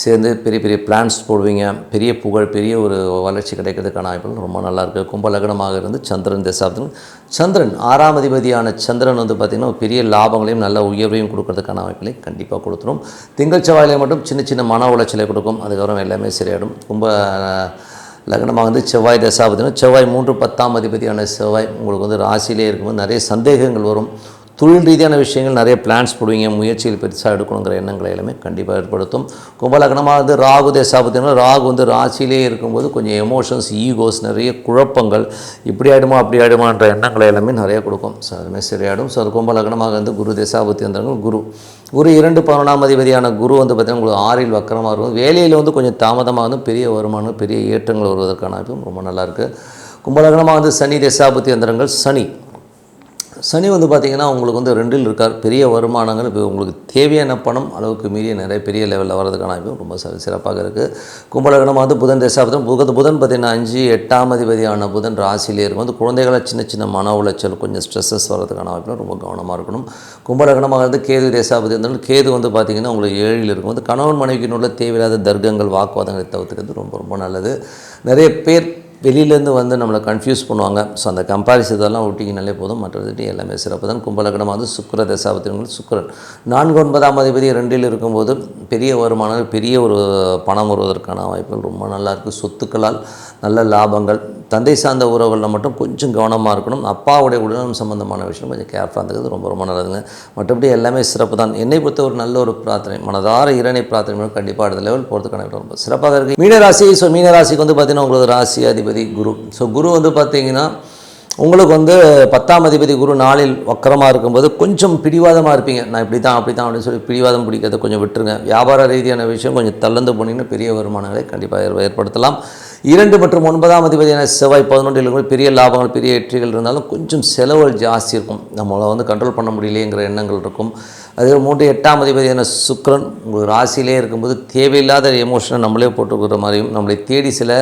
சேர்ந்து பெரிய பெரிய பிளான்ஸ் போடுவீங்க. பெரிய புகழ், பெரிய ஒரு வளர்ச்சி கிடைக்கிறதுக்கான வாய்ப்புகள் ரொம்ப நல்லாயிருக்கு. கும்ப லக்னமாக இருந்து சந்திரன் தசாப்தம், சந்திரன் 6ஆம் அதிபதியான சந்திரன் வந்து பார்த்திங்கன்னா பெரிய லாபங்களையும் நல்ல உயர்வையும் கொடுக்கறதுக்கான வாய்ப்புகளை கண்டிப்பாக கொடுத்துரும். திங்கள் செவ்வாயிலே மட்டும் சின்ன சின்ன மன உளைச்சலை கொடுக்கும். அதுக்கப்புறம் எல்லாமே சரியாயிடும். கும்ப லக்னமாக வந்து செவ்வாய் தசாபதினா செவ்வாய் 3-10ஆம் அதிபதியான செவ்வாய் உங்களுக்கு வந்து ராசியிலே இருக்கும்போது நிறைய சந்தேகங்கள் வரும். தொழில் ரீதியான விஷயங்கள் நிறைய பிளான்ஸ் போடுவீங்க. முயற்சியில் பெருசாக எடுக்கணுங்கிற எண்ணங்களை எல்லாமே கண்டிப்பாக ஏற்படுத்தும். கும்பலக்னமாக வந்து ராகு தசாபத்தினா ராகு வந்து ராசியிலே இருக்கும்போது கொஞ்சம் எமோஷன்ஸ், ஈகோஸ், நிறைய குழப்பங்கள், இப்படி ஆகிடுமா அப்படி ஆகிடுமான்ற எண்ணங்களை எல்லாமே நிறைய கொடுக்கும். ஸோ அதுமாதிரி சரியாயிடும். ஸோ அது கும்பலக்னமாக வந்து குரு தசாபத்தி வந்தாங்க. குரு 2-11ஆம் அதிபதியான குரு வந்து பார்த்திங்கன்னா உங்களுக்கு 6இல் வக்கரமாக இருக்கும். வேலையில் வந்து கொஞ்சம் தாமதமாக வந்து பெரிய வருமானம், பெரிய ஏற்றங்கள் வருவதற்கான வாய்ப்பும் ரொம்ப நல்லாயிருக்கு. கும்பலக்னமாக வந்து சனி தசாபத்தி வந்தவங்கள் சனி வந்து பார்த்திங்கன்னா உங்களுக்கு வந்து 2இல் இருக்கார். பெரிய வருமானங்கள், இப்போ உங்களுக்கு தேவையான பணம் அளவுக்கு மீறிய நிறைய பெரிய லெவலில் வரதுக்கான வாய்ப்பு ரொம்ப சிறப்பாக இருக்குது. கும்பலக்னமாக வந்து புதன் தசாபதம் புதன் பார்த்திங்கன்னா 5-8ஆம் அதிபதியான புதன் ராசியிலே இருக்கும். வந்து குழந்தைகளை சின்ன சின்ன மன உளைச்சல், கொஞ்சம் ஸ்ட்ரெஸ்ஸஸ் வரதுக்கான வாய்ப்பு ரொம்ப கவனமாக இருக்கணும். கும்பலக்னமாக வந்து கேது தசாபதி இருந்தாலும் கேது வந்து பார்த்திங்கன்னா உங்களுக்கு 7இல் இருக்கும். வந்து கணவன் மனைவிக்கினுள்ள தேவையில்லாத தர்க்கங்கள், வாக்குவாதங்களை தவிர்த்துக்கிறது ரொம்ப ரொம்ப நல்லது. நிறைய பேர் வெளியிலேருந்து வந்து நம்மளை கன்ஃபியூஸ் பண்ணுவாங்க. ஸோ அந்த கம்பேரிசன் இதெல்லாம் ஒட்டிக்கினாலே போதும். மற்றபடி எல்லாமே சிறப்பு தான். கும்பலக்னமாக வந்து சுக்கிர தசாபத்தினங்கள் சுக்கிரன் 4-9ஆம் அதிபதி 2இல் இருக்கும்போது பெரிய வருமானம், பெரிய ஒரு பணம் வருவதற்கான வாய்ப்புகள் ரொம்ப நல்லாயிருக்கு. சொத்துக்களால் நல்ல லாபங்கள். தந்தை சார்ந்த உறவுகளில் மட்டும் கொஞ்சம் கவனமாக இருக்கணும். அப்பாவுடைய உடல்நலம் சம்பந்தமான விஷயம் கொஞ்சம் கேர்ஃபுல்லாக இருந்தது ரொம்ப ரொம்ப நல்லதுங்க. மற்றபடி எல்லாமே சிறப்பு தான். என்னை பொறுத்த ஒரு நல்ல ஒரு பிரார்த்தனை, மனதார இறைனை பிரார்த்தனை கண்டிப்பாக அடுத்த லெவல் போகிறதுக்கான ரொம்ப சிறப்பாக இருக்குது. மீனராசி. ஸோ மீனராசிக்கு வந்து பார்த்திங்கன்னா உங்களுக்கு ராசி அதிபதி குரு. ஸோ குரு வந்து பார்த்திங்கன்னா உங்களுக்கு வந்து 10ஆம் அதிபதி குரு 4இல் வக்கரமாக இருக்கும்போது கொஞ்சம் பிடிவாதமாக இருப்பீங்க. நான் இப்படி தான் அப்படி தான் அப்படின்னு சொல்லி பிடிவாதம் பிடிக்கிறத கொஞ்சம் விட்டுருங்க. வியாபார ரீதியான விஷயம் கொஞ்சம் தள்ளந்து போனீங்கன்னா பெரிய வருமானங்களை கண்டிப்பாக ஏற்படுத்தலாம். 2 மற்றும் 9ஆம் அதிபதியான செவ்வாய் 11இல் பெரிய லாபங்கள், பெரிய வெற்றிகள் இருந்தாலும் கொஞ்சம் செலவுகள் ஜாஸ்தி இருக்கும். நம்மளை வந்து கண்ட்ரோல் பண்ண முடியலையேங்கிற எண்ணங்கள் இருக்கும். அதே 3-8ஆம் அதிபதியான சுக்கிரன் உங்களுக்கு ராசியிலே இருக்கும்போது தேவையில்லாத எமோஷனை நம்மளே போட்டுக்கிற மாதிரியும், நம்மளை தேடி சில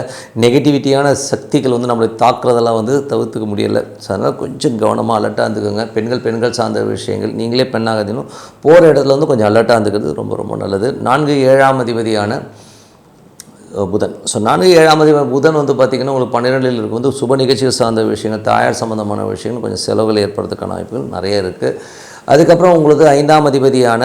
நெகட்டிவிட்டியான சக்திகள் வந்து நம்மளை தாக்குறதெல்லாம் வந்து தவிர்த்துக்க முடியலை. ஸோ அதனால் கொஞ்சம் கவனமாக அலர்ட்டாக இருந்துக்கோங்க. பெண்கள் சார்ந்த விஷயங்கள், நீங்களே பெண்ணாகதினும் போகிற இடத்துல வந்து கொஞ்சம் அலர்ட்டாக இருந்துக்கிறது ரொம்ப ரொம்ப நல்லது. 4-7ஆம் அதிபதியான புதன். ஸோ 4-7ஆம் அதிபதி புதன் வந்து பார்த்திங்கன்னா உங்களுக்கு 12இல் இருக்கும். வந்து சுப நிகழ்ச்சிகள் சார்ந்த விஷயங்கள், தாயார் சம்மந்தமான விஷயங்கள் கொஞ்சம் செலவுகள் ஏற்படுறதுக்கான வாய்ப்புகள் நிறைய இருக்குது. அதுக்கப்புறம் உங்களுக்கு 5ஆம் அதிபதியான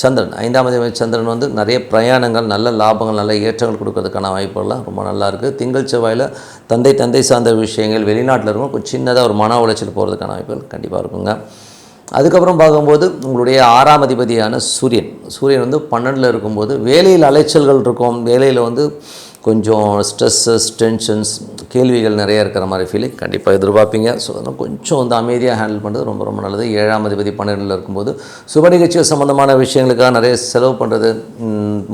சந்திரன் வந்து நிறைய பிரயாணங்கள், நல்ல லாபங்கள், நல்ல ஏற்றங்கள் கொடுக்கறதுக்கான வாய்ப்புகள்லாம் ரொம்ப நல்லாயிருக்கு. திங்கள் செவ்வாயில் தந்தை சார்ந்த விஷயங்கள், வெளிநாட்டில் இருக்கும் கொஞ்சம் சின்னதாக ஒரு மன உளைச்சல் போகிறதுக்கான வாய்ப்புகள் கண்டிப்பாக இருக்குங்க. அதுக்கப்புறம் பார்க்கும்போது உங்களுடைய 6ஆம் அதிபதியான சூரியன் வந்து 12இல் இருக்கும்போது வேலையில் அலைச்சல்கள் இருக்கும். வேலையில் வந்து கொஞ்சம் ஸ்ட்ரெஸ்ஸஸ், டென்ஷன்ஸ், கேள்விகள் நிறைய இருக்கிற மாதிரி ஃபீலிங் கண்டிப்பாக எதிர்பார்ப்பீங்க. ஸோ அதனால் கொஞ்சம் வந்து அமைதியாக ஹேண்டில் பண்ணுறது ரொம்ப ரொம்ப நல்லது. 7ஆம் அதிபதி 12இல் இருக்கும்போது சுப நிகழ்ச்சிகள் சம்மந்தமான விஷயங்களுக்காக நிறைய செலவு பண்ணுறது,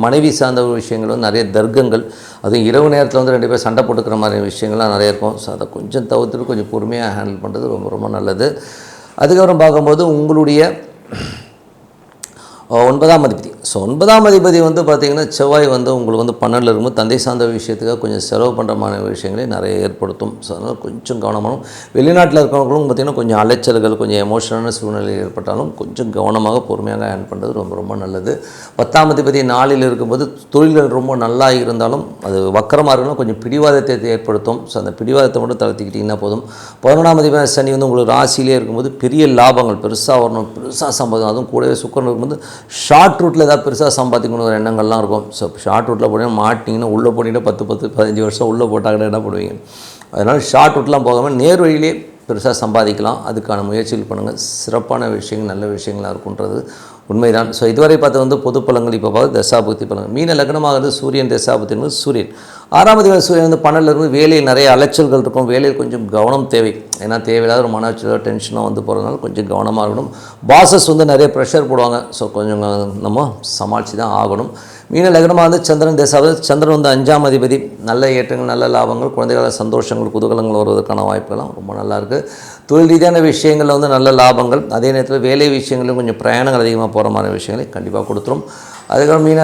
மனைவி சார்ந்த விஷயங்கள் வந்து நிறைய தர்க்கங்கள், அதுவும் இரவு நேரத்தில் வந்து 2 பேர் சண்டை போட்டுக்கிற மாதிரி விஷயங்கள்லாம் நிறைய இருக்கும். ஸோ அதை கொஞ்சம் தவிர்த்துட்டு கொஞ்சம் பொறுமையாக ஹேண்டில் பண்ணுறது ரொம்ப ரொம்ப நல்லது. அதுக்கப்புறம் பார்க்கும்போது உங்களுடைய 9ஆம் அதிபதி. ஸோ 9ஆம் அதிபதி வந்து பார்த்திங்கன்னா செவ்வாய் வந்து உங்களுக்கு வந்து 12ல் இருக்கும்போது தந்தை சார்ந்த விஷயத்துக்காக கொஞ்சம் செலவு பண்ணுற மாதிரி விஷயங்களே நிறைய ஏற்படுத்தும். ஸோ அதனால் கொஞ்சம் கவனமாகவும், வெளிநாட்டில் இருக்கிறவங்களும் பார்த்திங்கன்னா கொஞ்சம் அலைச்சல்கள், கொஞ்சம் எமோஷனலான சூழ்நிலை ஏற்பட்டாலும் கொஞ்சம் கவனமாக பொறுமையாக ஹேண்ட் பண்ணுறது ரொம்ப ரொம்ப நல்லது. 10ஆம் அதிபதி 4ல் இருக்கும்போது தொழில்கள் ரொம்ப நல்லா இருந்தாலும் அது வக்கரமாக இருக்கணும், கொஞ்சம் பிடிவாதத்தை ஏற்படுத்தும். ஸோ அந்த பிடிவாதத்தை மட்டும் தளர்த்திக்கிட்டிங்கன்னா போதும். 11ஆம் அதிபதி சனி வந்து உங்களுக்கு ராசியிலே இருக்கும்போது பெரிய லாபங்கள் பெருசாக வரணும், பெருசாக சம்பாதிக்கணும், அதுவும் கூடவே சுக்கரன் இருக்கும்போது ஷார்ட் ரூட்டில் ஏதாவது பெருசாக சம்பாதிக்கணும் ஒரு எண்ணங்கள்லாம் இருக்கும். ஸோ ஷார்ட் ரூட்டில் போனீங்கன்னா மாட்டிங்கன்னா உள்ளே போனீங்கன்னா 10-15 வருஷம் உள்ளே போட்டாங்கன்னா என்ன பண்ணுவீங்க? அதனால் ஷார்ட் ரூட்லாம் போகாமல் நேர் வழியிலே பெருசாக சம்பாதிக்கலாம். அதுக்கான முயற்சிகள் பண்ணுங்கள். சிறப்பான விஷயங்கள், நல்ல விஷயங்களாக இருக்குன்றது உண்மைதான். ஸோ இதுவரை பார்த்து வந்து பொது பலங்கள். இப்போ பார்த்து தசாபுக்தி பலங்கள். மீன லக்னமாகிறது சூரியன் தசாபுக்தி சூரியன் 6ஆம் அதிபதி சூரியன் வந்து 12ல் இருந்து வேலையில் நிறைய அலைச்சல்கள் இருக்கும். வேலையில் கொஞ்சம் கவனம் தேவை. ஏன்னா தேவையில்லாத ஒரு மன அச்சலோ டென்ஷனாக வந்து போகிறதுனால கொஞ்சம் கவனமாக இருக்கணும். பாசஸ் வந்து நிறைய ப்ரெஷர் போடுவாங்க. ஸோ கொஞ்சம் நம்ம சமாளித்து தான் ஆகணும். மீன லக்னமாக வந்து சந்திரன் தேசாவது. சந்திரன் வந்து 5ஆம் அதிபதி. நல்ல ஏற்றங்கள், நல்ல லாபங்கள், குழந்தைகள சந்தோஷங்கள், குதூகலங்கள் வருவதற்கான வாய்ப்புகள்லாம் ரொம்ப நல்லாயிருக்கு. தொழில் ரீதியான விஷயங்களில் வந்து நல்ல லாபங்கள், அதே நேரத்தில் வேலை விஷயங்களும் கொஞ்சம் பிரயாணங்கள் அதிகமாக போகிற மாதிரி விஷயங்களை கண்டிப்பாக கொடுத்துரும். அதுக்கப்புறம் மீன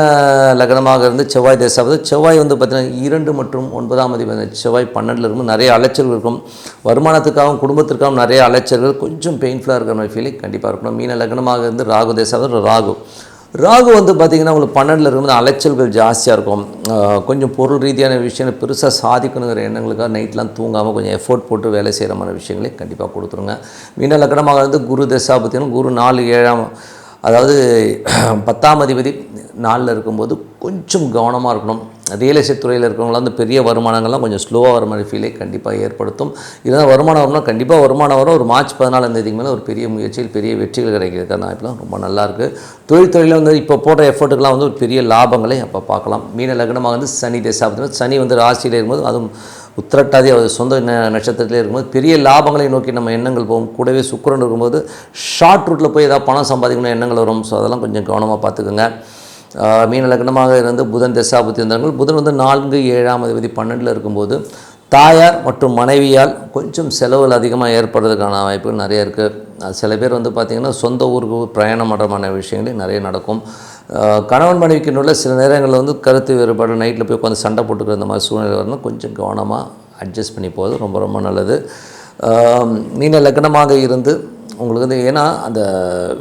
லக்னமாக இருந்து செவ்வாய் தேசாவது. செவ்வாய் வந்து பார்த்திங்கன்னா 2 மற்றும் 9ஆம் அதிபதி. செவ்வாய் 12ல் இருக்கும். நிறைய அலைச்சல்கள் இருக்கும். வருமானத்துக்காகவும் குடும்பத்திற்காகவும் நிறைய அலைச்சல்கள், கொஞ்சம் பெயின்ஃபுல்லாக இருக்கிற மாதிரி ஃபீலிங் கண்டிப்பாக இருக்கணும். மீன லக்னமாக இருந்து ராகு தேசாவது. ராகு வந்து பார்த்திங்கன்னா உங்களுக்கு 12ல் இருக்கும்போது அலைச்சல்கள் ஜாஸ்தியாக இருக்கும். கொஞ்சம் பொருள் ரீதியான விஷயங்கள் பெருசாக சாதிக்கணுங்கிற எண்ணங்களுக்காக நைட்லாம் தூங்காமல் கொஞ்சம் எஃபோர்ட் போட்டு வேலை செய்கிற மாதிரி விஷயங்களே கண்டிப்பாக கொடுத்துருங்க. மீன லக்னமாக இருந்து குரு தசா பார்த்திங்கன்னா குரு 4 7ஆம், அதாவது 10ஆம் அதிபதி 4ல் இருக்கும்போது கொஞ்சம் கவனமாக இருக்கணும். ரியல் எஸ்டேட் துறையில் இருக்கிறவங்களாம் வந்து பெரிய வருமானங்கள்லாம் கொஞ்சம் ஸ்லோவாக வர மாதிரி ஃபீலே கண்டிப்பாக ஏற்படுத்தும். இதனால் வருமானம் வரணும்னா கண்டிப்பாக வருமானம் வரும். ஒரு மார்ச் 14ஆம் தேதிக்கு மேலே ஒரு பெரிய முயற்சியில் பெரிய வெற்றிகள் கிடைக்கிறதுக்கான வாய்ப்புலாம் ரொம்ப நல்லாயிருக்கு. தொழிலில் வந்து இப்போ போடுற எஃபர்ட்டுக்கெலாம் வந்து ஒரு பெரிய லாபங்களை அப்போ பார்க்கலாம். மீன லக்னமாக வந்து சனி தேசா. சனி வந்து ராசியில் இருக்கும்போது, அதுவும் உத்திரட்டாதி அவர் சொந்த நட்சத்திரத்திலே இருக்கும்போது பெரிய லாபங்களை நோக்கி நம்ம எண்ணங்கள் போகும். கூடவே சுக்கிரன் இருக்கும்போது ஷார்ட் ரூட்டில் போய் ஏதாவது பணம் சம்பாதிக்கணும் எண்ணங்கள் வரும். ஸோ அதெல்லாம் கொஞ்சம் கவனமாக பார்த்துக்குங்க. மீன லக்னமாக இருந்து புதன் தசாபுத்தி வந்தார்கள். புதன் வந்து 4 7ஆம் அதிபதி 12ல் இருக்கும்போது தாயார் மற்றும் மனைவியால் கொஞ்சம் செலவுகள் அதிகமாக ஏற்படுறதுக்கான வாய்ப்புகள் நிறைய இருக்குது. சில பேர் வந்து பார்த்திங்கன்னா சொந்த ஊருக்கு பிரயாணம் பண்ணுறமான விஷயங்களே நிறைய நடக்கும். கணவன் மனைவிக்குள்ள சில நேரங்களில் வந்து கருத்து வேறுபாடு, நைட்டில் போய் உட்காந்து சண்டை போட்டுக்கிற இந்த மாதிரி சூழ்நிலை வரணும். கொஞ்சம் கவனமாக அட்ஜஸ்ட் பண்ணி போகிறது ரொம்ப ரொம்ப நல்லது. மீன லக்னமாக இருந்து உங்களுக்கு வந்து, ஏன்னா அந்த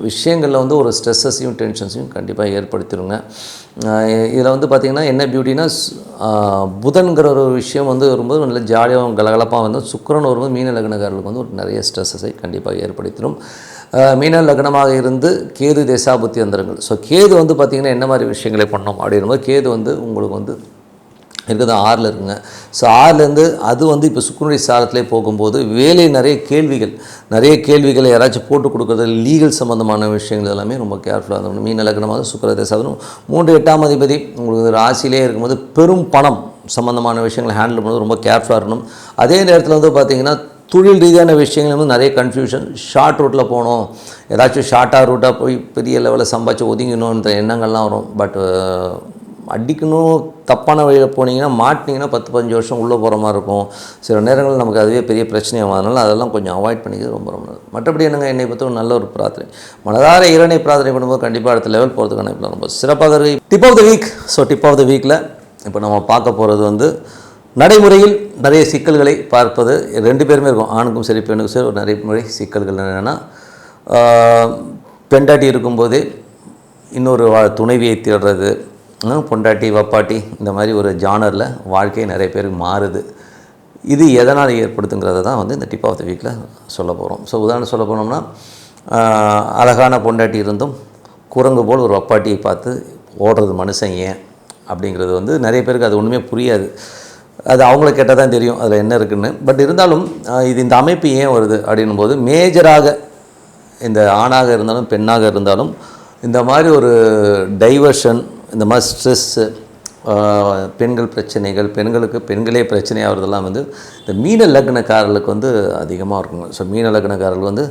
விஷயங்களில் வந்து ஒரு ஸ்ட்ரெஸ்ஸையும் டென்ஷன்ஸையும் கண்டிப்பாக ஏற்படுத்திடுங்க. இதில் வந்து பார்த்திங்கன்னா என்ன பியூட்டினா, புதன்கிற ஒரு விஷயம் வந்து வரும்போது நல்ல ஜாலியாக கலகலப்பாக வந்து, சுக்கிரன் வரும்போது மீன லக்னக்காரர்களுக்கு வந்து ஒரு நிறைய ஸ்ட்ரெஸ்ஸை கண்டிப்பாக ஏற்படுத்திடும். மீன லக்னமாக இருந்து கேது தேசாபுத்தி வந்துருங்கள். ஸோ கேது வந்து பார்த்திங்கன்னா என்ன மாதிரி விஷயங்களை பண்ணோம் அப்படின்னும்போது, கேது வந்து உங்களுக்கு வந்து இருக்கிறது 6ல் இருக்குங்க. ஸோ 6லேருந்து அது வந்து இப்போ சுக்கிரனுடைய சாரத்திலே போகும்போது வேலை நிறைய கேள்விகளை யாராச்சும் போட்டு கொடுக்குறது, லீகல் சம்மந்தமான விஷயங்கள் எல்லாமே ரொம்ப கேர்ஃபுல்லாக இருக்கணும். மீன லக்னமாக சுக்கிர தேசாவும் 3 8ஆம் அதிபதி உங்களுக்கு ராசியிலே இருக்கும்போது பெரும் பணம் சம்மந்தமான விஷயங்களை ஹேண்டில் பண்ணுறது ரொம்ப கேர்ஃபுல்லாக இருக்கணும். அதே நேரத்தில் வந்து பார்த்திங்கன்னா தொழில் ரீதியான விஷயங்கள் வந்து நிறைய கன்ஃபியூஷன், ஷார்ட் ரூட்டில் போகணும், ஏதாச்சும் ஷார்ட்டாக ரூட்டாக போய் பெரிய லெவலில் சம்பாதிச்சு ஒதுங்கணுன்ற எண்ணங்கள்லாம் வரும். பட் அடிக்கணும், தப்பான வழியில் போனீங்கன்னா மாட்டினீங்கன்னா 10-15 வருஷம் உள்ளே போகிற மாதிரி இருக்கும். சில நேரங்களில் நமக்கு அதுவே பெரிய பிரச்சனையாகும். அதனால் அதெல்லாம் கொஞ்சம் அவாய்ட் பண்ணிக்கிறது ரொம்ப ரொம்ப நல்லது. மற்றபடி என்னங்க, என்னை பற்றி ஒரு நல்ல ஒரு பிரார்த்தனை, மனதார இறைவனை பிரார்த்தனை பண்ணும்போது கண்டிப்பாக அடுத்த லெவல் போகிறதுக்கான இப்போ ரொம்ப சிறப்பாக tip of the week. So tip of the வீக்கில் இப்போ நம்ம பார்க்க போகிறது வந்து நடைமுறையில் நிறைய சிக்கல்களை பார்ப்பது. 2 பேருமே இருக்கும், ஆணுக்கும் சரி பெண்ணுக்கும் சரி. ஒரு நடைமுறை சிக்கல்கள் என்னென்னா, பெண்டாட்டி இருக்கும்போதே இன்னொரு துணைவியை தேடுறது, பொண்டாட்டி வப்பாட்டி, இந்த மாதிரி ஒரு ஜானரில் வாழ்க்கை நிறைய பேருக்கு மாறுது. இது எதனால் ஏற்படுத்துங்கிறத தான் வந்து இந்த டிப் ஆஃப் த வீக்கில் சொல்ல போகிறோம். ஸோ உதாரணம் சொல்ல போனோம்னா, அழகான பொண்டாட்டி இருந்தும் குரங்கு போல் ஒரு வப்பாட்டியை பார்த்து ஓடுறது மனுஷன் ஏன் அப்படிங்கிறது வந்து நிறைய பேருக்கு அது ஒன்றுமே புரியாது. அது அவங்கள கேட்டால் தான் தெரியும் அதில் என்ன இருக்குதுன்னு. பட் இருந்தாலும் இது இந்த அமைப்பு ஏன் வருது அப்படின்னும் போது, மேஜராக இந்த ஆணாக இருந்தாலும் பெண்ணாக இருந்தாலும் இந்த மாதிரி ஒரு டைவர்ஷன், இந்த மாதிரி ஸ்ட்ரெஸ்ஸு, பெண்கள் பிரச்சனைகள், பெண்களே பிரச்சனையாகிறதெல்லாம் வந்து இந்த மீன லக்னக்காரர்களுக்கு வந்து அதிகமாக இருக்குங்க. ஸோ மீன லக்னக்காரர்கள் வந்து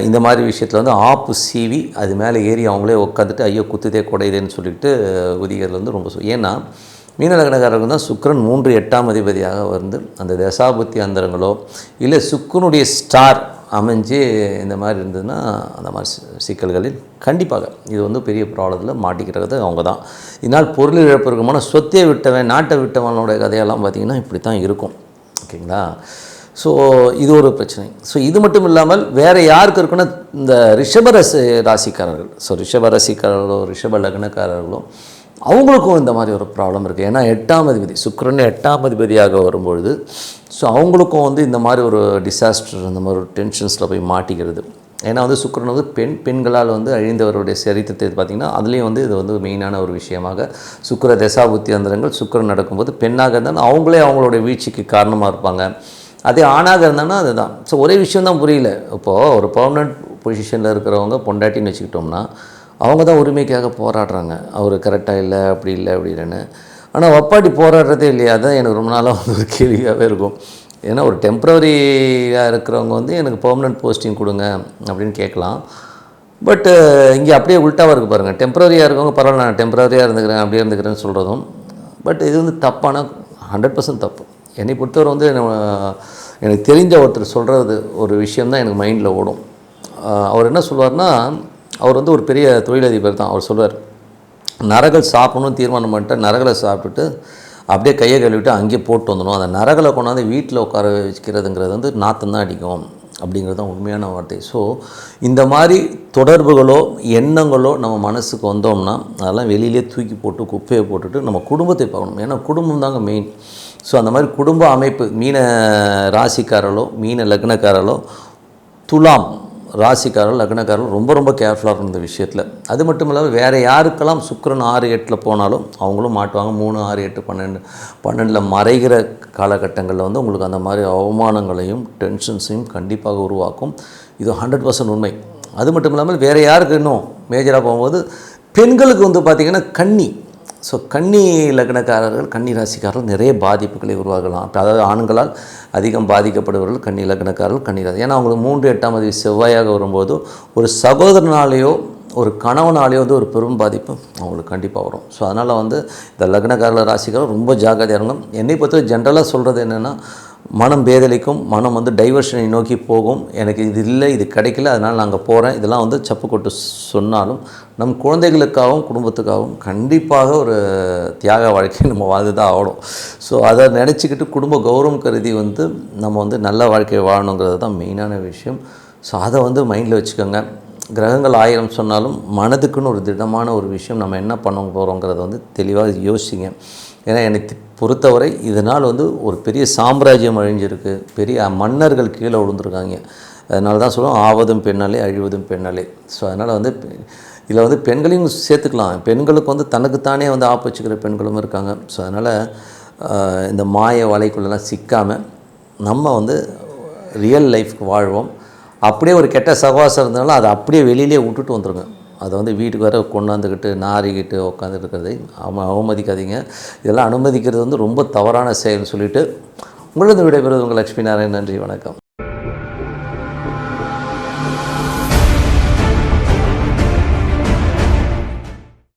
இந்த மாதிரி விஷயத்தில் வந்து ஆப்பு சீவி அது மேலே ஏறி அவங்களே உட்காந்துட்டு ஐயோ குத்துதே குடையுதேன்னு சொல்லிட்டு உதிகிறது வந்து ரொம்ப. ஏன்னா மீன லக்னக்காரர்கள் தான் சுக்கிரன் 3 8ஆம் அதிபதியாக வந்து அந்த தசாபுத்தி அந்தரங்களோ இல்லை சுக்கிரனுடைய ஸ்டார் அமைஞ்சு இந்த மாதிரி இருந்ததுன்னா அந்த மாதிரி சிக்கல்களில் கண்டிப்பாக இது வந்து பெரிய ப்ராப்ளத்தில் மாட்டிக்கிறது அவங்க தான். இதனால் பொருள் இழப்பு இருக்குமான சொத்தை விட்டவன் நாட்டை விட்டவனோட கதையெல்லாம் பார்த்திங்கன்னா இப்படி தான் இருக்கும். ஓகேங்களா? ஸோ இது ஒரு பிரச்சனை. ஸோ இது மட்டும் இல்லாமல் வேறு யாருக்கு இருக்குன்னா இந்த ரிஷப ராசிக்காரர்கள், ஸோ ரிஷப ராசிக்காரர்களோ ரிஷப லக்னக்காரர்களோ அவங்களுக்கும் இந்த மாதிரி ஒரு ப்ராப்ளம் இருக்குது. ஏன்னா 8ஆம் அதிபதி சுக்கிரன் 8ஆம் அதிபதியாக வரும்பொழுது ஸோ அவங்களுக்கும் வந்து இந்த மாதிரி ஒரு டிசாஸ்டர், இந்த மாதிரி ஒரு டென்ஷன்ஸில் போய் மாட்டிக்கிறது. ஏன்னா வந்து சுக்கிரன் வந்து பெண்களால் வந்து அழிந்தவருடைய சரித்திரத்தை பார்த்திங்கன்னா அதுலேயும் வந்து இது வந்து மெயினான ஒரு விஷயமாக சுக்கிர தசாபுத்தி அந்தரங்கள் சுக்கிரன் நடக்கும்போது பெண்ணாக இருந்தாலும் அவங்களே அவங்களுடைய வீழ்ச்சிக்கு காரணமாக இருப்பாங்க. அதே ஆணாக இருந்தாங்கன்னா அதுதான். ஸோ ஒரே விஷயம் தான் புரியல. இப்போது ஒரு பர்மனெண்ட் பொசிஷனில் இருக்கிறவங்க பொண்டாட்டின்னு வச்சுக்கிட்டோம்னா அவங்க தான் உரிமைக்காக போராடுறாங்க. அவர் கரெக்டாக இல்லை, அப்படி இல்லை, அப்படி இல்லைன்னு. ஆனால் வப்பாட்டி போராடுறதே இல்லையா? அதுதான் எனக்கு ரொம்ப நாளாக வந்து ஒரு கேள்வியாகவே இருக்கும். ஏன்னா ஒரு டெம்ப்ரவரியாக இருக்கிறவங்க வந்து எனக்கு பெர்மனெண்ட் போஸ்டிங் கொடுங்க அப்படின்னு கேட்கலாம். பட்டு இங்கே அப்படியே உல்ட்டாவாக இருக்குது பாருங்கள். டெம்ப்ரவரியாக இருக்கவங்க பரவாயில்ல, நான் டெம்ப்ரவரியாக இருந்துக்கிறேன், அப்படியே இருந்துக்கிறேன்னு சொல்கிறதும் பட் இது வந்து தப்பான 100% தப்பு. என்னை பொறுத்தவரை வந்து எனக்கு தெரிஞ்ச ஒருத்தர் சொல்கிறது ஒரு விஷயந்தான் எனக்கு மைண்டில் ஓடும். அவர் என்ன சொல்வார்னா, அவர் வந்து ஒரு பெரிய தொழிலதிபர் தான். அவர் சொல்வார், நரகல் சாப்பிடணும்னு தீர்மானம் பண்ணிட்டு நரகலை சாப்பிட்டுட்டு அப்படியே கையை கழுவிட்டு அங்கேயே போட்டு வந்துடும். அந்த நரகலை கொண்டாந்து வீட்டில் உட்கார வச்சுக்கிறதுங்கிறது வந்து நாற்றம்தான் அடிக்கும் அப்படிங்கிறது தான் உண்மையான வார்த்தை. ஸோ இந்த மாதிரி தொடர்புகளோ எண்ணங்களோ நம்ம மனசுக்கு வந்தோம்னா அதெல்லாம் வெளியிலே தூக்கி போட்டு குப்பையை போட்டுட்டு நம்ம குடும்பத்தை பார்க்கணும். ஏன்னா குடும்பம் தாங்க மெயின். ஸோ அந்த மாதிரி குடும்ப அமைப்பு மீன ராசிக்காரர்களோ மீன லக்னக்காரர்களோ துலாம் ராசிக்காரர்கள் லக்னக்காரர்கள் ரொம்ப ரொம்ப கேர்ஃபுல்லாக இருக்கும் இந்த விஷயத்தில். அது மட்டும் இல்லாமல் வேறு யாருக்கெல்லாம் சுக்கிரன் 6, 8 போனாலும் அவங்களும் மாட்டுவாங்க. 3, 6, 8, 12 மறைகிற காலகட்டங்களில் வந்து உங்களுக்கு அந்த மாதிரி அவமானங்களையும் டென்ஷன்ஸையும் கண்டிப்பாக உருவாக்கும். இது 100% உண்மை. அது மட்டும் இல்லாமல் வேறு யாருக்கு இன்னும் மேஜராக போகும்போது பெண்களுக்கு வந்து பார்த்திங்கன்னா கன்னி. ஸோ கன்னி லக்னக்காரர்கள் கன்னி ராசிக்காரர்கள் நிறைய பாதிப்புகளை உருவாகலாம். அதாவது ஆண்களால் அதிகம் பாதிக்கப்படுபவர்கள் கன்னி லக்னக்காரர்கள் கன்னி ராசி. ஏன்னா அவங்களுக்கு 3, 8ஆம் அதிபதி செவ்வாயாக வரும்போது ஒரு சகோதரனாலேயோ ஒரு கணவனாலேயோ வந்து ஒரு பெரும் பாதிப்பு அவங்களுக்கு கண்டிப்பாக வரும். ஸோ அதனால் வந்து இந்த லக்னக்காரர்கள் ராசிக்காரர்கள் ரொம்ப ஜாக்கிரதையாக இருக்கும். என்னை பொறுத்த ஜென்ரலாக சொல்கிறது என்னென்னா, மனம் பேதலிக்கும், மனம் வந்து டைவர்ஷனை நோக்கி போகும். எனக்கு இது இல்லை, இது கிடைக்கல, அதனால் நாங்கள் போகிறேன், இதெல்லாம் வந்து சப்பு கொட்டு சொன்னாலும் நம் குழந்தைகளுக்காகவும் குடும்பத்துக்காகவும் கண்டிப்பாக ஒரு தியாக வாழ்க்கையை நம்ம வாழ்ந்து தான் ஆகணும். ஸோ அதை நினச்சிக்கிட்டு குடும்ப கௌரவம் கருதி வந்து நம்ம வந்து நல்ல வாழ்க்கையை வாழணுங்கிறது தான் மெயினான விஷயம். ஸோ அதை வந்து மைண்டில் வச்சுக்கோங்க. கிரகங்கள் 1000 சொன்னாலும் மனதுக்குன்னு ஒரு திடமான ஒரு விஷயம் நம்ம என்ன பண்ண போகிறோங்கிறத வந்து தெளிவாக யோசிங்க. ஏன்னா என்னை பொறுத்தவரை இதனால் வந்து ஒரு பெரிய சாம்ராஜ்யம் அழிஞ்சிருக்கு, பெரிய மன்னர்கள் கீழே விழுந்துருக்காங்க. அதனால தான் சொல்லுவோம், ஆவதும் பெண்ணாலே அழிவதும் பெண்ணாலே. ஸோ அதனால் வந்து இதில் வந்து பெண்களையும் சேர்த்துக்கலாம். பெண்களுக்கு வந்து தனக்குத்தானே வந்து ஆப்பு வச்சுக்கிற பெண்களும் இருக்காங்க. ஸோ அதனால் இந்த மாய வலைக்குள்ளெல்லாம் சிக்காமல் நம்ம வந்து ரியல் லைஃப்க்கு வாழ்வோம். அப்படியே ஒரு கெட்ட சகவாசம் இருந்தாலும் அதை அப்படியே வெளியிலே விட்டுட்டு வந்துடுங்க. அதை வந்து வீட்டுக்கு வர கொண்டாந்துக்கிட்டு நாரிக்கிட்டு உட்காந்துட்டு இருக்கிறதை அவமதிக்காதீங்க. இதெல்லாம் அனுமதிக்கிறது வந்து ரொம்ப தவறான செயல்னு சொல்லிவிட்டு உங்களது விடைபெறுவது உங்கள் லட்சுமி நாராயணன். நன்றி, வணக்கம்.